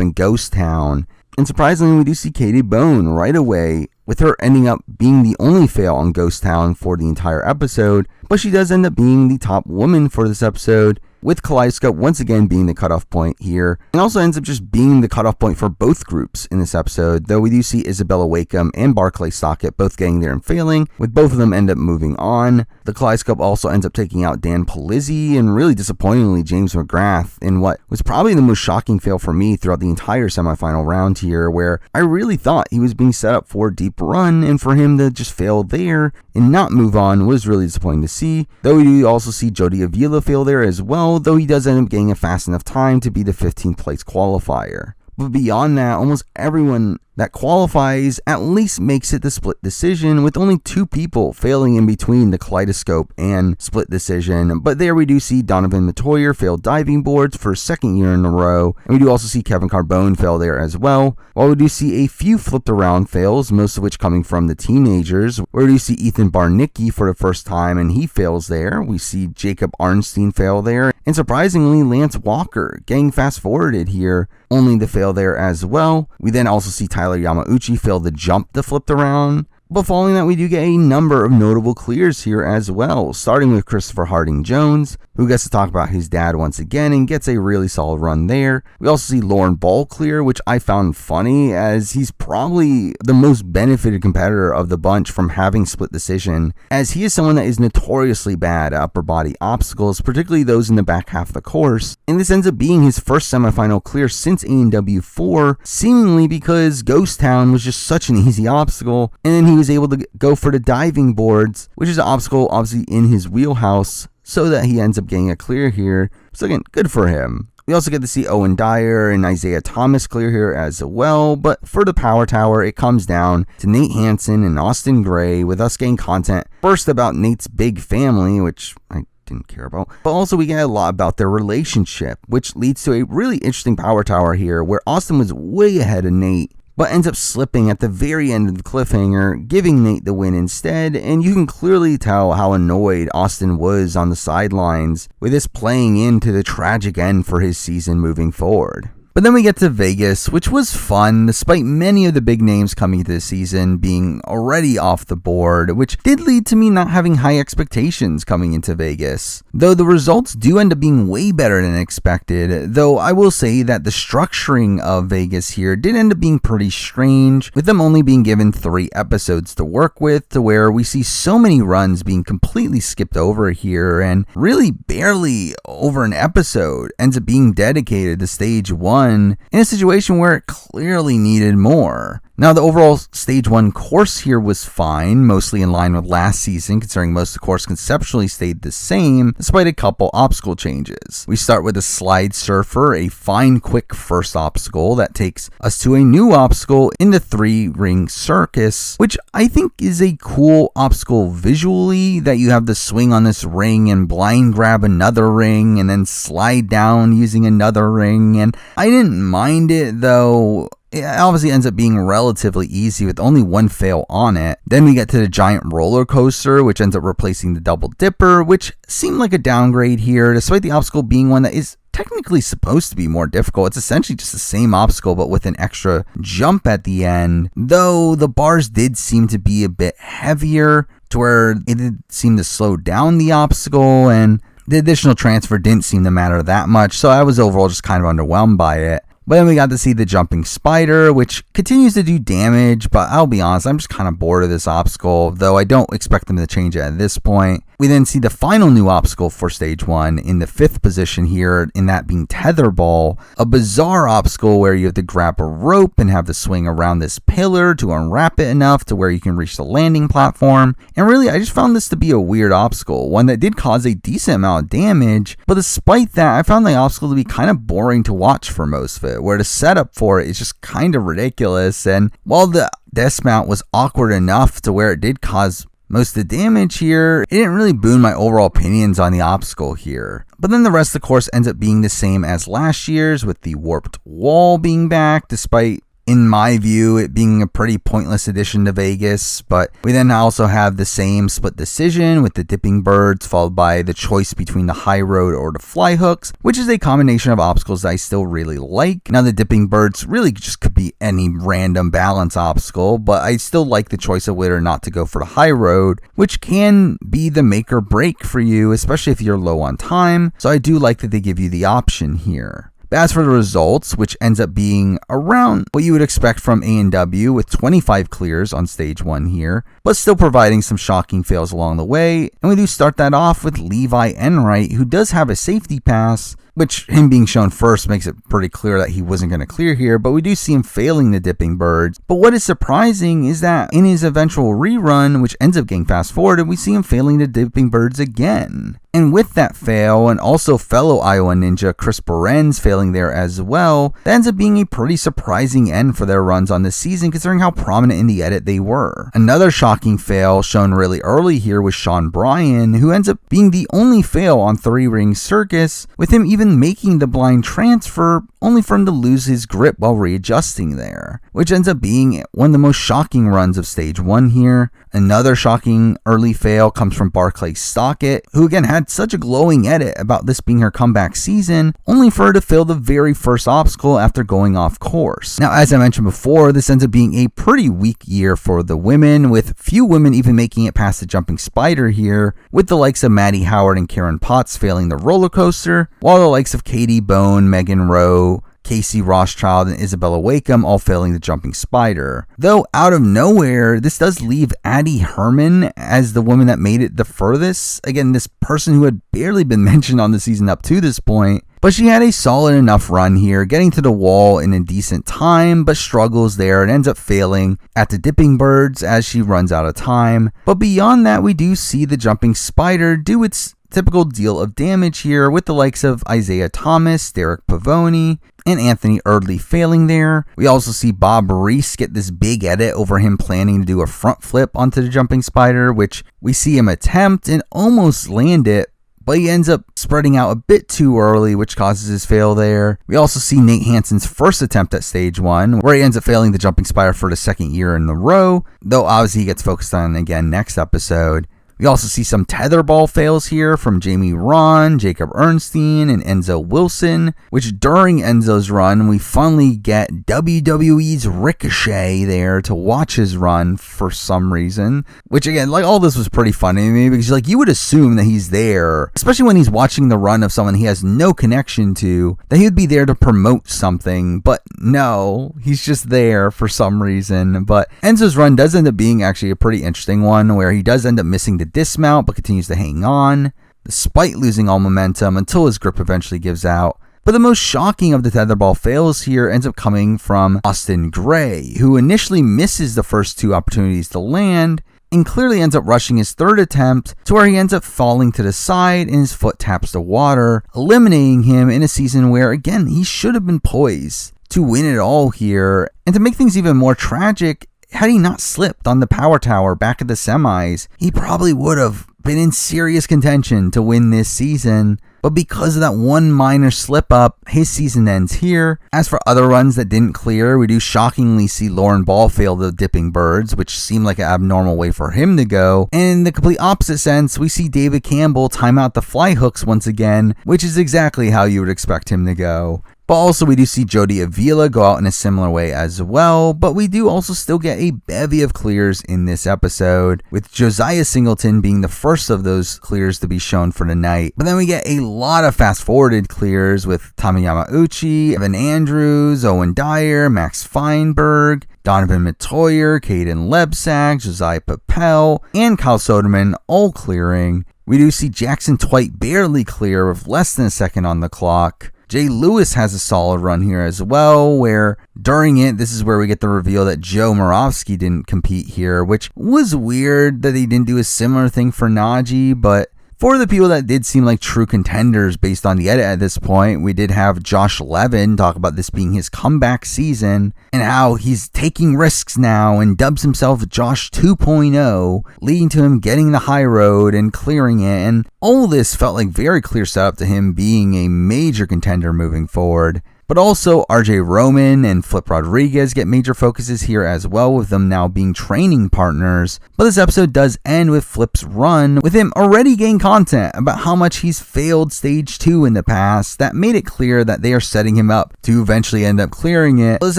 and Ghost Town. And surprisingly, we do see Katie Bone right away, with her ending up being the only fail on Ghost Town for the entire episode, but she does end up being the top woman for this episode, with Kaleidoscope once again being the cutoff point here, and also ends up just being the cutoff point for both groups in this episode, though we do see Isabella Wakeham and Barclay Sockett both getting there and failing, with both of them end up moving on. The Kaleidoscope also ends up taking out Dan Palizzi and really disappointingly James McGrath in what was probably the most shocking fail for me throughout the entire semifinal round here, where I really thought he was being set up for a deep run, and for him to just fail there and not move on was really disappointing to see. Though we do also see Jody Avila fail there as well, though he does end up getting a fast enough time to be the 15th place qualifier. But beyond that, almost everyone that qualifies at least makes it the split decision, with only 2 people failing in between the Kaleidoscope and split decision. But there we do see Donovan Matoyer fail diving boards for a 2nd year in a row, and we do also see Kevin Carbone fail there as well, while we do see a few flipped around fails, most of which coming from the teenagers, where we do see Ethan Barnicki for the first time and he fails there. We see Jacob Arnstein fail there, and surprisingly Lance Walker getting fast forwarded here, only to fail there as well. We then also see Tyler Yamauchi fail the jump that flipped around. But following that, we do get a number of notable clears here as well, starting with Christopher Harding Jones, who gets to talk about his dad once again and gets a really solid run there. We also see Lauren Ball clear, which I found funny, as he's probably the most benefited competitor of the bunch from having split decision, as he is someone that is notoriously bad at upper body obstacles, particularly those in the back half of the course. And this ends up being his first semifinal clear since A&W 4, seemingly because Ghost Town was just such an easy obstacle, and then he was able to go for the diving boards, which is an obstacle obviously in his wheelhouse, so that he ends up getting a clear here. So again, good for him. We also get to see Owen Dyer and Isaiah Thomas clear here as well, but for the Power Tower, it comes down to Nate Hansen and Austin Gray, with us getting content first about Nate's big family, which I didn't care about, but also we get a lot about their relationship, which leads to a really interesting Power Tower here, where Austin was way ahead of Nate, but ends up slipping at the very end of the cliffhanger, giving Nate the win instead, and you can clearly tell how annoyed Austin was on the sidelines, with this playing into the tragic end for his season moving forward. But then we get to Vegas, which was fun, despite many of the big names coming into the season being already off the board, which did lead to me not having high expectations coming into Vegas. Though the results do end up being way better than expected, though I will say that the structuring of Vegas here did end up being pretty strange, with them only being given 3 episodes to work with, to where we see so many runs being completely skipped over here, and really barely over an episode ends up being dedicated to stage 1 in a situation where it clearly needed more. Now, the overall stage 1 course here was fine, mostly in line with last season, considering most of the course conceptually stayed the same, despite a couple obstacle changes. We start with a slide surfer, a fine quick first obstacle that takes us to a new obstacle in the 3-ring circus, which I think is a cool obstacle visually, that you have the swing on this ring and blind grab another ring and then slide down using another ring, and I didn't mind it, though it obviously ends up being relatively easy with only 1 fail on it. Then we get to the giant roller coaster, which ends up replacing the double dipper, which seemed like a downgrade here, despite the obstacle being one that is technically supposed to be more difficult. It's essentially just the same obstacle, but with an extra jump at the end, though the bars did seem to be a bit heavier, to where it did seem to slow down the obstacle, and the additional transfer didn't seem to matter that much, so I was overall just kind of underwhelmed by it. But then we got to see the jumping spider, which continues to do damage, but I'll be honest, I'm just kind of bored of this obstacle, though I don't expect them to change it at this point. We then see the final new obstacle for stage 1 in the 5th position here, in that being tetherball, a bizarre obstacle where you have to grab a rope and have to swing around this pillar to unwrap it enough to where you can reach the landing platform. And really, I just found this to be a weird obstacle, one that did cause a decent amount of damage, but despite that, I found the obstacle to be kind of boring to watch for most of it, where the setup for it is just kind of ridiculous, and while the dismount was awkward enough to where it did cause most of the damage here, it didn't really boon my overall opinions on the obstacle here. But then the rest of the course ends up being the same as last year's, with the warped wall being back, despite, in my view, it being a pretty pointless addition to Vegas. But we then also have the same split decision with the dipping birds, followed by the choice between the high road or the fly hooks, which is a combination of obstacles that I still really like. Now, the dipping birds really just could be any random balance obstacle, but I still like the choice of whether or not to go for the high road, which can be the make or break for you, especially if you're low on time. So I do like that they give you the option here. But as for the results, which ends up being around what you would expect from A&W, with 25 clears on stage 1 here, but still providing some shocking fails along the way. And we do start that off with Levi Enright, who does have a safety pass, which him being shown first makes it pretty clear that he wasn't going to clear here, but we do see him failing the dipping birds. But what is surprising is that in his eventual rerun, which ends up getting fast forwarded, we see him failing the dipping birds again. And with that fail, and also fellow Iowa Ninja Chris Behrens failing there as well, that ends up being a pretty surprising end for their runs on this season, considering how prominent in the edit they were. Another shocking fail shown really early here was Sean Bryan, who ends up being the only fail on 3-ring circus, with him even making the blind transfer, only for him to lose his grip while readjusting there, which ends up being one of the most shocking runs of stage 1 here. Another shocking early fail comes from Barclay Stockett, who again had such a glowing edit about this being her comeback season, only for her to fail the very first obstacle after going off course. Now, as I mentioned before, this ends up being a pretty weak year for the women, with few women even making it past the jumping spider here, with the likes of Maddie Howard and Karen Potts failing the roller coaster, while the likes of Katie Bone, Megan Rowe, Casey Rothschild, and Isabella Wakeham all failing the jumping spider. Though out of nowhere, this does leave Addie Herman as the woman that made it the furthest. Again, this person who had barely been mentioned on the season up to this point. But she had a solid enough run here, getting to the wall in a decent time, but struggles there and ends up failing at the dipping birds as she runs out of time. But beyond that, we do see the jumping spider do its typical deal of damage here, with the likes of Isaiah Thomas, Derek Pavoni, and Anthony Erdley failing there. We also see Bob Reese get this big edit over him planning to do a front flip onto the jumping spider, which we see him attempt and almost land it, but he ends up spreading out a bit too early, which causes his fail there. We also see Nate Hansen's first attempt at stage 1, where he ends up failing the jumping spider for the second year in a row, though obviously he gets focused on again next episode. We also see some tetherball fails here from Jamie Ron, Jacob Ernstein, and Enzo Wilson, which during Enzo's run, we finally get WWE's Ricochet there to watch his run for some reason, which again, like, all this was pretty funny to me because like you would assume that he's there, especially when he's watching the run of someone he has no connection to, that he would be there to promote something, but no, he's just there for some reason. But Enzo's run does end up being actually a pretty interesting one where he does end up missing the dismount but continues to hang on despite losing all momentum until his grip eventually gives out. But the most shocking of the tetherball fails here ends up coming from Austin Gray, who initially misses the first two opportunities to land and clearly ends up rushing his third attempt to where he ends up falling to the side and his foot taps the water, eliminating him in a season where, again, he should have been poised to win it all here. And to make things even more tragic, had he not slipped on the power tower back at the semis, he probably would have been in serious contention to win this season. But because of that one minor slip up, his season ends here. As for other runs that didn't clear, we do shockingly see Lauren Ball fail the dipping birds, which seemed like an abnormal way for him to go. And in the complete opposite sense, we see David Campbell time out the fly hooks once again, which is exactly how you would expect him to go. But also we do see Jody Avila go out in a similar way as well, but we do also still get a bevy of clears in this episode, with Josiah Singleton being the first of those clears to be shown for the night. But then we get a lot of fast-forwarded clears with Tommy Yamauchi, Evan Andrews, Owen Dyer, Max Feinberg, Donovan Matoyer, Caden Lebsack, Josiah Papel, and Kyle Soderman all clearing. We do see Jackson Twite barely clear with less than a second on the clock. Jay Lewis has a solid run here as well, where during it, this is where we get the reveal that Joe Moravsky didn't compete here, which was weird that he didn't do a similar thing for Najee, but for the people that did seem like true contenders based on the edit at this point, we did have Josh Levin talk about this being his comeback season and how he's taking risks now and dubs himself Josh 2.0, leading to him getting the high road and clearing it. And all this felt like very clear setup to him being a major contender moving forward. But also RJ Roman and Flip Rodriguez get major focuses here as well, with them now being training partners. But this episode does end with Flip's run, with him already getting content about how much he's failed stage 2 in the past. That made it clear that they are setting him up to eventually end up clearing it. This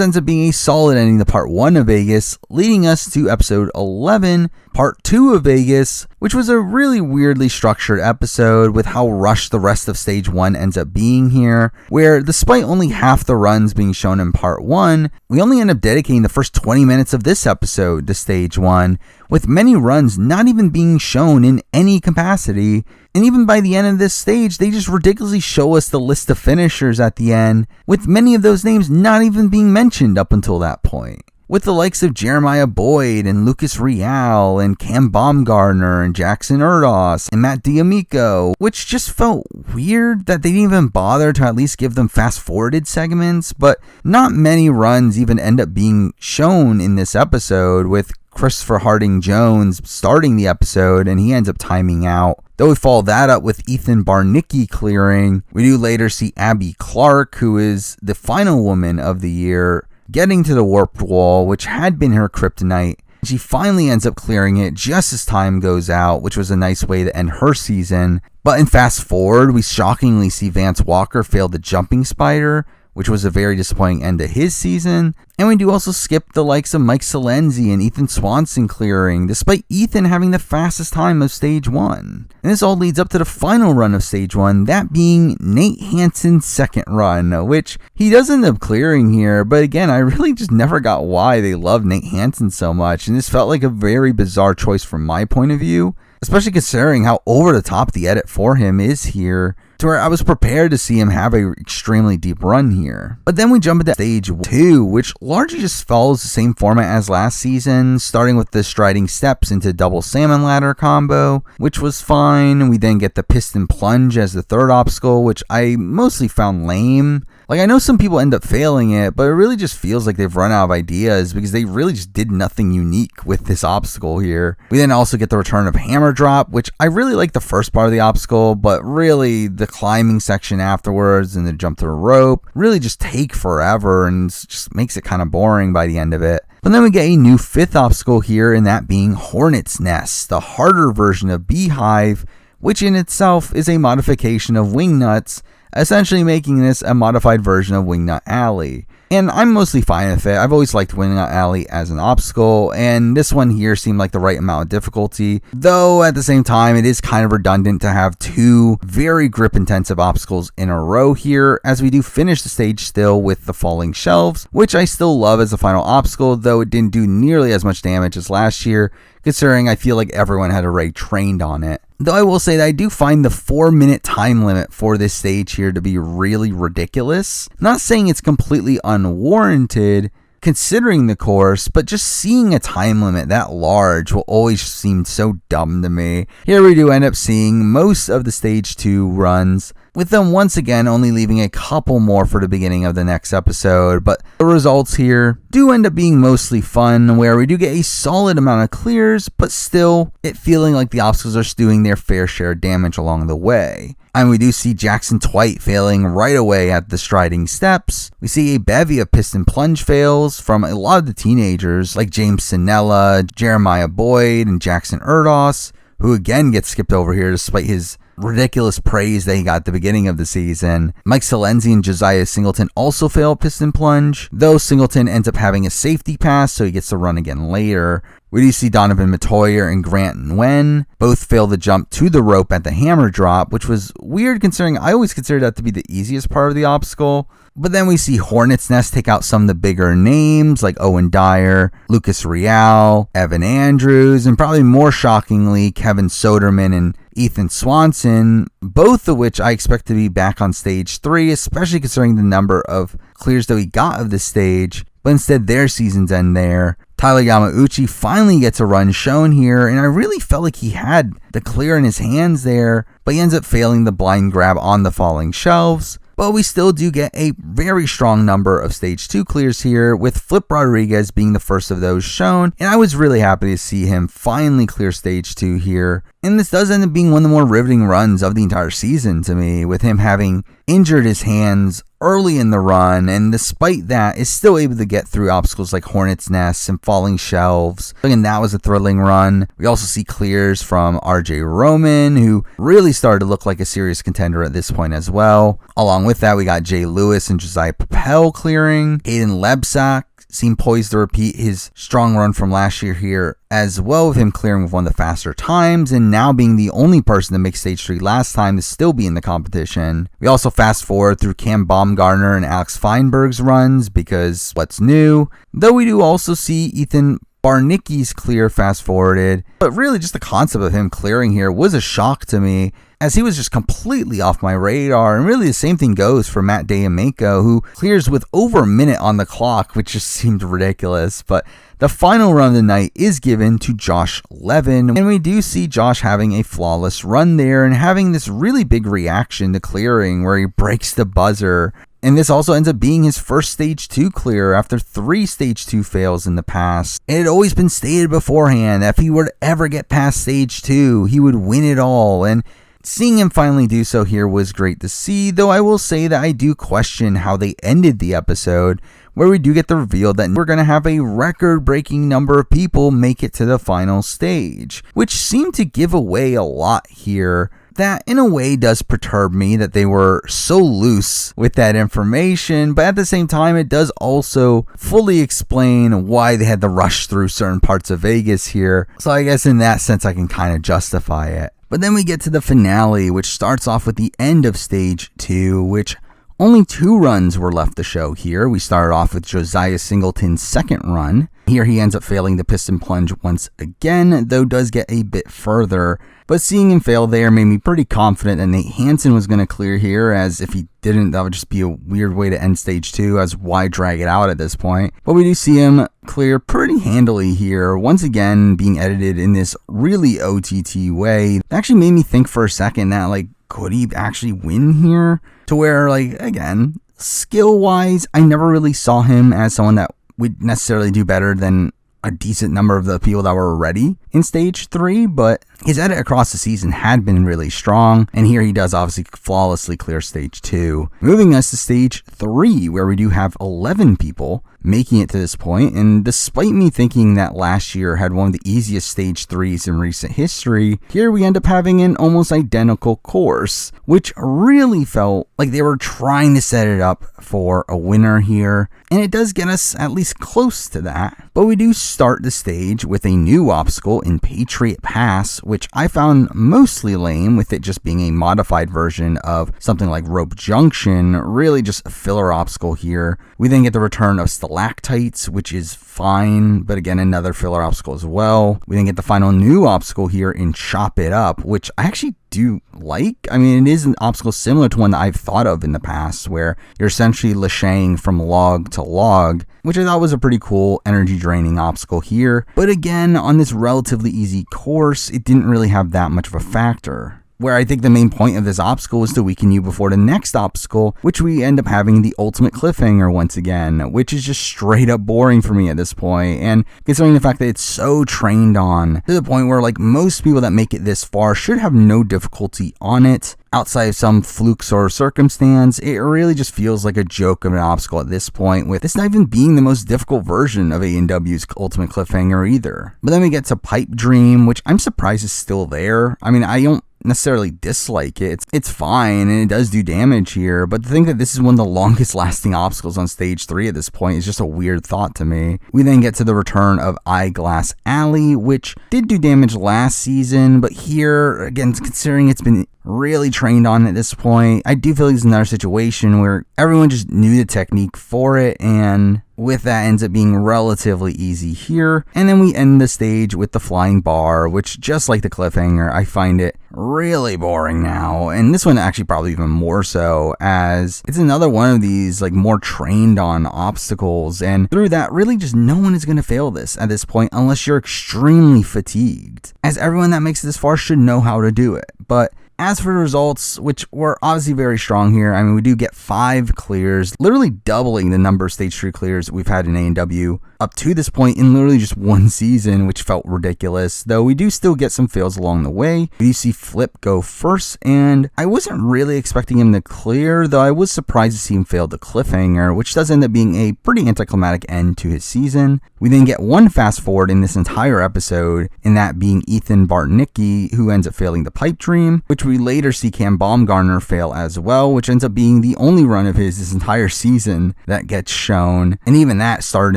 ends up being a solid ending to part 1 of Vegas, leading us to episode 11, part 2 of Vegas, which was a really weirdly structured episode with how rushed the rest of stage 1 ends up being here, where despite only half the runs being shown in part 1, we only end up dedicating the first 20 minutes of this episode to stage 1, with many runs not even being shown in any capacity. And even by the end of this stage, they just ridiculously show us the list of finishers at the end, with many of those names not even being mentioned up until that point. With the likes of Jeremiah Boyd and Lucas Real and Cam Baumgartner and Jackson Erdos and Matt D'Amico, which just felt weird that they didn't even bother to at least give them fast-forwarded segments. But not many runs even end up being shown in this episode, with Christopher Harding Jones starting the episode and he ends up timing out. Though we follow that up with Ethan Barnicki clearing, we do later see Abby Clark, who is the final woman of the year, getting to the warped wall, which had been her kryptonite. She finally ends up clearing it just as time goes out, which was a nice way to end her season. But in fast forward, we shockingly see Vance Walker fail the jumping spider, which was a very disappointing end to his season. And we do also skip the likes of Mike Salenzi and Ethan Swanson clearing, despite Ethan having the fastest time of stage 1. And this all leads up to the final run of stage 1, that being Nate Hansen's second run, which he does end up clearing here. But again, I really just never got why they love Nate Hansen so much, and this felt like a very bizarre choice from my point of view, especially considering how over the top the edit for him is here, to where I was prepared to see him have an extremely deep run here. But then we jump into stage 2, which largely just follows the same format as last season, starting with the striding steps into double salmon ladder combo, which was fine. We then get the piston plunge as the third obstacle, which I mostly found lame. Like, I know some people end up failing it, but it really just feels like they've run out of ideas because they really just did nothing unique with this obstacle here. We then also get the return of hammer drop, which I really like the first part of the obstacle, but really the climbing section afterwards and the jump to the rope really just take forever and just makes it kind of boring by the end of it. But then we get a new 5th obstacle here, and that being Hornet's Nest, the harder version of Beehive, which in itself is a modification of Wingnuts, essentially making this a modified version of Wingnut Alley. And I'm mostly fine with it. I've always liked Wingnut Alley as an obstacle, and this one here seemed like the right amount of difficulty. Though at the same time, it is kind of redundant to have 2 very grip-intensive obstacles in a row here, as we do finish the stage still with the falling shelves, which I still love as a final obstacle, though it didn't do nearly as much damage as last year, considering I feel like everyone had already trained on it. Though I will say that I do find the 4-minute time limit for this stage here to be really ridiculous. Not saying it's completely unwarranted considering the course, but just seeing a time limit that large will always seem so dumb to me. Here we do end up seeing most of the stage 2 runs, with them once again only leaving a couple more for the beginning of the next episode, but the results here do end up being mostly fun, where we do get a solid amount of clears, but still it feeling like the obstacles are doing their fair share of damage along the way. And we do see Jackson Twite failing right away at the striding steps. We see a bevy of piston plunge fails from a lot of the teenagers like James Sinella, Jeremiah Boyd, and Jackson Erdos, who again gets skipped over here despite his ridiculous praise that he got at the beginning of the season. Mike Salenzi and Josiah Singleton also fail piston plunge, though Singleton ends up having a safety pass, so he gets to run again later. We do see Donovan Matoyer and Grant Nguyen both fail the jump to the rope at the hammer drop, which was weird considering I always considered that to be the easiest part of the obstacle. But then we see Hornet's Nest take out some of the bigger names like Owen Dyer, Lucas Real, Evan Andrews, and probably more shockingly, Kevin Soderman and Ethan Swanson, both of which I expect to be back on stage 3, especially considering the number of clears that we got of this stage, but instead their seasons end there. Tyler Yamauchi finally gets a run shown here, and I really felt like he had the clear in his hands there, but he ends up failing the blind grab on the falling shelves. But we still do get a very strong number of stage 2 clears here, with Flip Rodriguez being the first of those shown, and I was really happy to see him finally clear stage 2 here. And this does end up being one of the more riveting runs of the entire season to me, with him having injured his hands early in the run, and despite that is still able to get through obstacles like Hornet's Nest and falling shelves. And that was a thrilling run. We also see clears from RJ Roman, who really started to look like a serious contender at this point as well. Along with that, we got Jay Lewis and Josiah Papel clearing. Hayden Lebsack seemed poised to repeat his strong run from last year here as well, with him clearing with one of the faster times and now being the only person to make stage 3 last time to still be in the competition. We also fast forward through Cam Baumgartner and Alex Feinberg's runs because what's new, though we do also see Ethan Barnicki's clear fast forwarded, but really just the concept of him clearing here was a shock to me, as he was just completely off my radar. And really the same thing goes for Matt D'Amico, who clears with over a minute on the clock, which just seemed ridiculous. But the final run of the night is given to Josh Levin, and we do see Josh having a flawless run there and having this really big reaction to clearing where he breaks the buzzer. And this also ends up being his first stage 2 clear after 3 stage 2 fails in the past. It had always been stated beforehand that if he were to ever get past stage 2, he would win it all. And seeing him finally do so here was great to see, though I will say that I do question how they ended the episode, where we do get the reveal that we're going to have a record-breaking number of people make it to the final stage, which seemed to give away a lot here. That in a way does perturb me that they were so loose with that information, but at the same time it does also fully explain why they had to rush through certain parts of Vegas here. So I guess in that sense I can kind of justify it. But then we get to the finale, which starts off with the end of stage 2, which only 2 runs were left to show here. We started off with Josiah Singleton's second run. Here he ends up failing the piston plunge once again, though does get a bit further. But seeing him fail there made me pretty confident that Nate Hansen was going to clear here, as if he didn't, that would just be a weird way to end stage 2, as why drag it out at this point. But we do see him clear pretty handily here, once again being edited in this really OTT way. It actually made me think for a second that, like, could he actually win here? To where, like, again, skill-wise, I never really saw him as someone that would necessarily do better than a decent number of the people that were already in stage 3, but his edit across the season had been really strong, and here he does obviously flawlessly clear stage 2. Moving us to stage 3, where we do have 11 people making it to this point, and despite me thinking that last year had one of the easiest stage 3s in recent history, here we end up having an almost identical course, which really felt like they were trying to set it up for a winner here, and it does get us at least close to that. But we do start the stage with a new obstacle in Patriot Pass, which I found mostly lame, with it just being a modified version of something like Rope Junction, really just a filler obstacle here. We then get the return of Stalactites, which is fine, but again, another filler obstacle as well. We then get the final new obstacle here in Chop It Up, which I actually do like. I mean, it is an obstacle similar to one that I've thought of in the past, where you're essentially lashaying from log to log, which I thought was a pretty cool energy draining obstacle here. But again, on this relatively easy course, it didn't really have that much of a factor. Where I think the main point of this obstacle was to weaken you before the next obstacle, which we end up having the ultimate cliffhanger once again, which is just straight up boring for me at this point. And considering the fact that it's so trained on, to the point where like most people that make it this far should have no difficulty on it, outside of some flukes or circumstance, it really just feels like a joke of an obstacle at this point, with this not even being the most difficult version of A&W's Ultimate Cliffhanger either. But then we get to Pipe Dream, which I'm surprised is still there. I mean, I don't necessarily dislike it. It's fine, and it does do damage here, but to think that this is one of the longest lasting obstacles on stage 3 at this point is just a weird thought to me. We then get to the return of Eyeglass Alley, which did do damage last season, but here, again, considering it's been really trained on at this point, I do feel like it's another situation where everyone just knew the technique for it, and with that ends up being relatively easy here. And then we end the stage with the Flying Bar, which, just like the cliffhanger, I find it really boring now, and this one actually probably even more so, as it's another one of these like more trained on obstacles, and through that, really just no one is going to fail this at this point unless you're extremely fatigued, as everyone that makes it this far should know how to do it. But as for the results, which were obviously very strong here, I mean, we do get 5 clears, literally doubling the number of stage 3 clears we've had in A&W up to this point in literally just one season, which felt ridiculous, though we do still get some fails along the way. We do see Flip go first, and I wasn't really expecting him to clear, though I was surprised to see him fail the cliffhanger, which does end up being a pretty anticlimactic end to his season. We then get one fast forward in this entire episode, in that being Ethan Bartnicki, who ends up failing the Pipe Dream, which we later see Cam Baumgartner fail as well, which ends up being the only run of his this entire season that gets shown, and even that started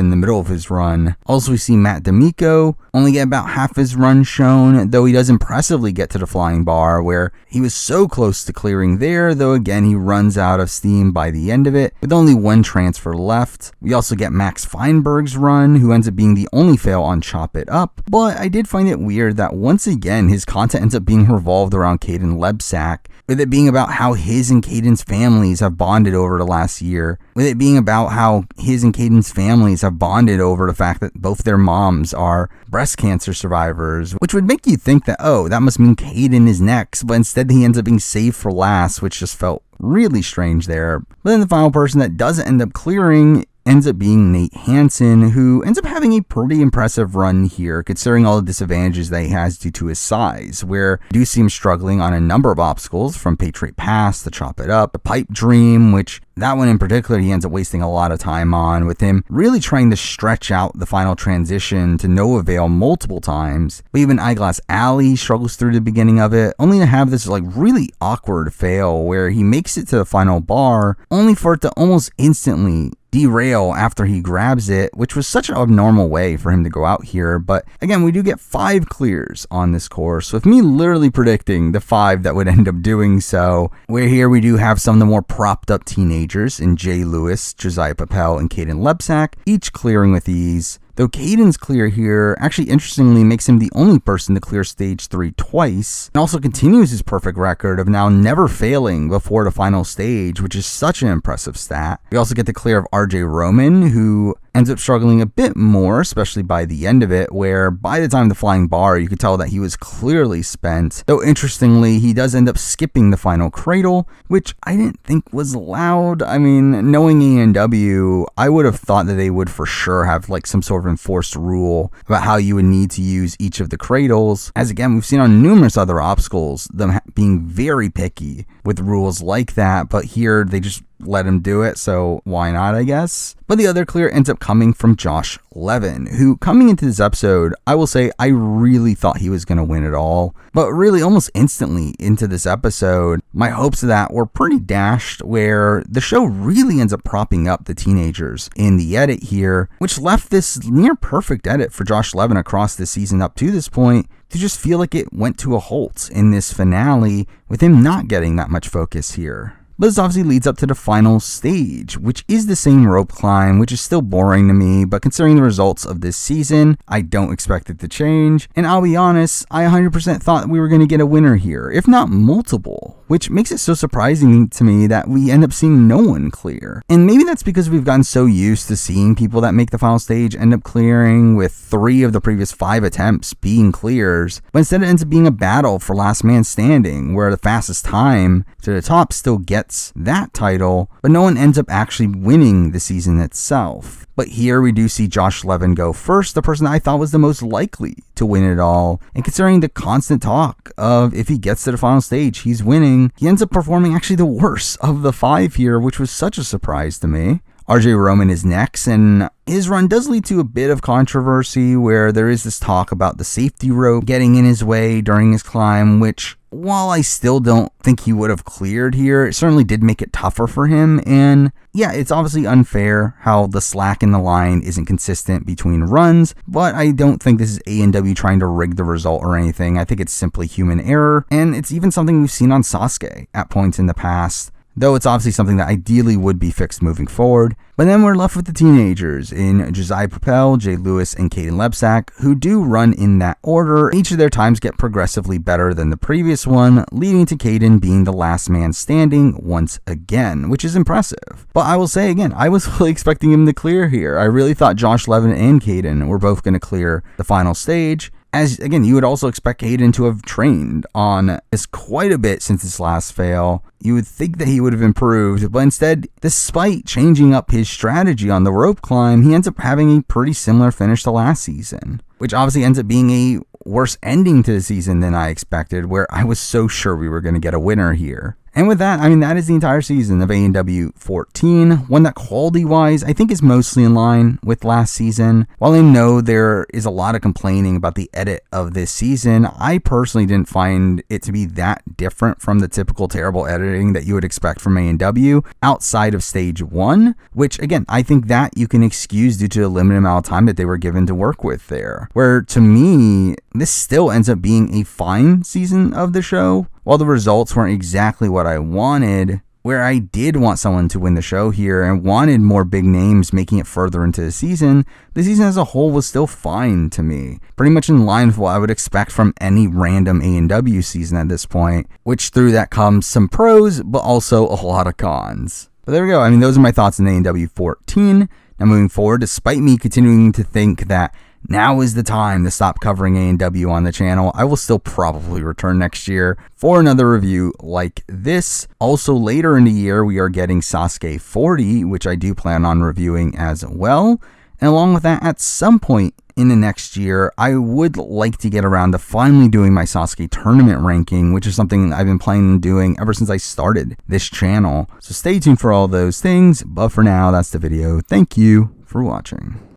in the middle of his run. Also, we see Matt D'Amico only get about half his run shown, though he does impressively get to the Flying Bar, where he was so close to clearing there, though again he runs out of steam by the end of it, with only one transfer left. We also get Max Feinberg's run, who ends up being the only fail on Chop It Up, but I did find it weird that once again his content ends up being revolved around Caden Lebsack, with it being about how his and Caden's families have bonded over the last year, with it being about how his and Caden's families have bonded over the fact that both their moms are breast cancer survivors, which would make you think that, oh, that must mean Caden is next, but instead he ends up being saved for last, which just felt really strange there. But then the final person that doesn't end up clearing ends up being Nate Hansen, who ends up having a pretty impressive run here, considering all the disadvantages that he has due to his size, where you do see him struggling on a number of obstacles, from Patriot Pass to Chop It Up, the Pipe Dream, which that one in particular he ends up wasting a lot of time on, with him really trying to stretch out the final transition to no avail multiple times. But even Eyeglass Alley struggles through the beginning of it, only to have this like really awkward fail where he makes it to the final bar, only for it to almost instantly derail after he grabs it, which was such an abnormal way for him to go out here. But again, we do get 5 clears on this course, with me literally predicting the 5 that would end up doing so, where here we do have some of the more propped up teenagers in Jay Lewis, Josiah Papel, and Caden Lebsack, each clearing with ease. Though Caden's clear here actually interestingly makes him the only person to clear stage 3 twice, and also continues his perfect record of now never failing before the final stage, which is such an impressive stat. We also get the clear of RJ Roman, who ends up struggling a bit more, especially by the end of it, where by the time of the flying bar, you could tell that he was clearly spent. Though interestingly, he does end up skipping the final cradle, which I didn't think was allowed. I mean, knowing A&W, I would have thought that they would for sure have like some sort of enforced rule about how you would need to use each of the cradles. As again, we've seen on numerous other obstacles, them being very picky with rules like that, but here they just let him do it, so why not, I guess? But the other clear ends up coming from Josh Levin, who coming into this episode, I will say I really thought he was going to win it all. But really almost instantly into this episode, my hopes of that were pretty dashed, where the show really ends up propping up the teenagers in the edit here, which left this near perfect edit for Josh Levin across the season up to this point to just feel like it went to a halt in this finale with him not getting that much focus here. But this obviously leads up to the final stage, which is the same rope climb, which is still boring to me, but considering the results of this season, I don't expect it to change. And I'll be honest, I 100% thought we were going to get a winner here, if not multiple, which makes it so surprising to me that we end up seeing no one clear. And maybe that's because we've gotten so used to seeing people that make the final stage end up clearing, with 3 of the previous 5 attempts being clears, but instead it ends up being a battle for last man standing, where the fastest time to the top still gets that title, but no one ends up actually winning the season itself. But here we do see Josh Levin go first, the person I thought was the most likely to win it all. And considering the constant talk of if he gets to the final stage, he's winning, he ends up performing actually the worst of the 5 here, which was such a surprise to me. RJ Roman is next, and his run does lead to a bit of controversy where there is this talk about the safety rope getting in his way during his climb, which, while I still don't think he would have cleared here, it certainly did make it tougher for him. And yeah, it's obviously unfair how the slack in the line isn't consistent between runs, but I don't think this is A&W trying to rig the result or anything. I think it's simply human error, and it's even something we've seen on Sasuke at points in the past, though it's obviously something that ideally would be fixed moving forward. But then we're left with the teenagers in Josiah Propel, Jay Lewis, and Caden Lebsack, who do run in that order. Each of their times get progressively better than the previous one, leading to Caden being the last man standing once again, which is impressive. But I will say again, I was fully expecting him to clear here. I really thought Josh Levin and Caden were both going to clear the final stage. As, again, you would also expect Caden to have trained on this quite a bit since his last fail. You would think that he would have improved, but instead, despite changing up his strategy on the rope climb, he ends up having a pretty similar finish to last season, which obviously ends up being a worse ending to the season than I expected, where I was so sure we were going to get a winner here. And with that, I mean, that is the entire season of A&W 14, one that quality-wise I think is mostly in line with last season. While I know there is a lot of complaining about the edit of this season, I personally didn't find it to be that different from the typical terrible editing that you would expect from A&W outside of stage 1, which again, I think that you can excuse due to the limited amount of time that they were given to work with there. Where to me, this still ends up being a fine season of the show. While the results weren't exactly what I wanted, where I did want someone to win the show here and wanted more big names making it further into the season as a whole was still fine to me. Pretty much in line with what I would expect from any random A&W season at this point, which through that comes some pros, but also a lot of cons. But there we go. I mean, those are my thoughts on A&W 14. Now moving forward, despite me continuing to think that now is the time to stop covering A&W on the channel, I will still probably return next year for another review like this. Also later in the year, we are getting Sasuke 40, which I do plan on reviewing as well. And along with that, at some point in the next year, I would like to get around to finally doing my Sasuke tournament ranking, which is something I've been planning on doing ever since I started this channel. So stay tuned for all those things, but for now, that's the video. Thank you for watching.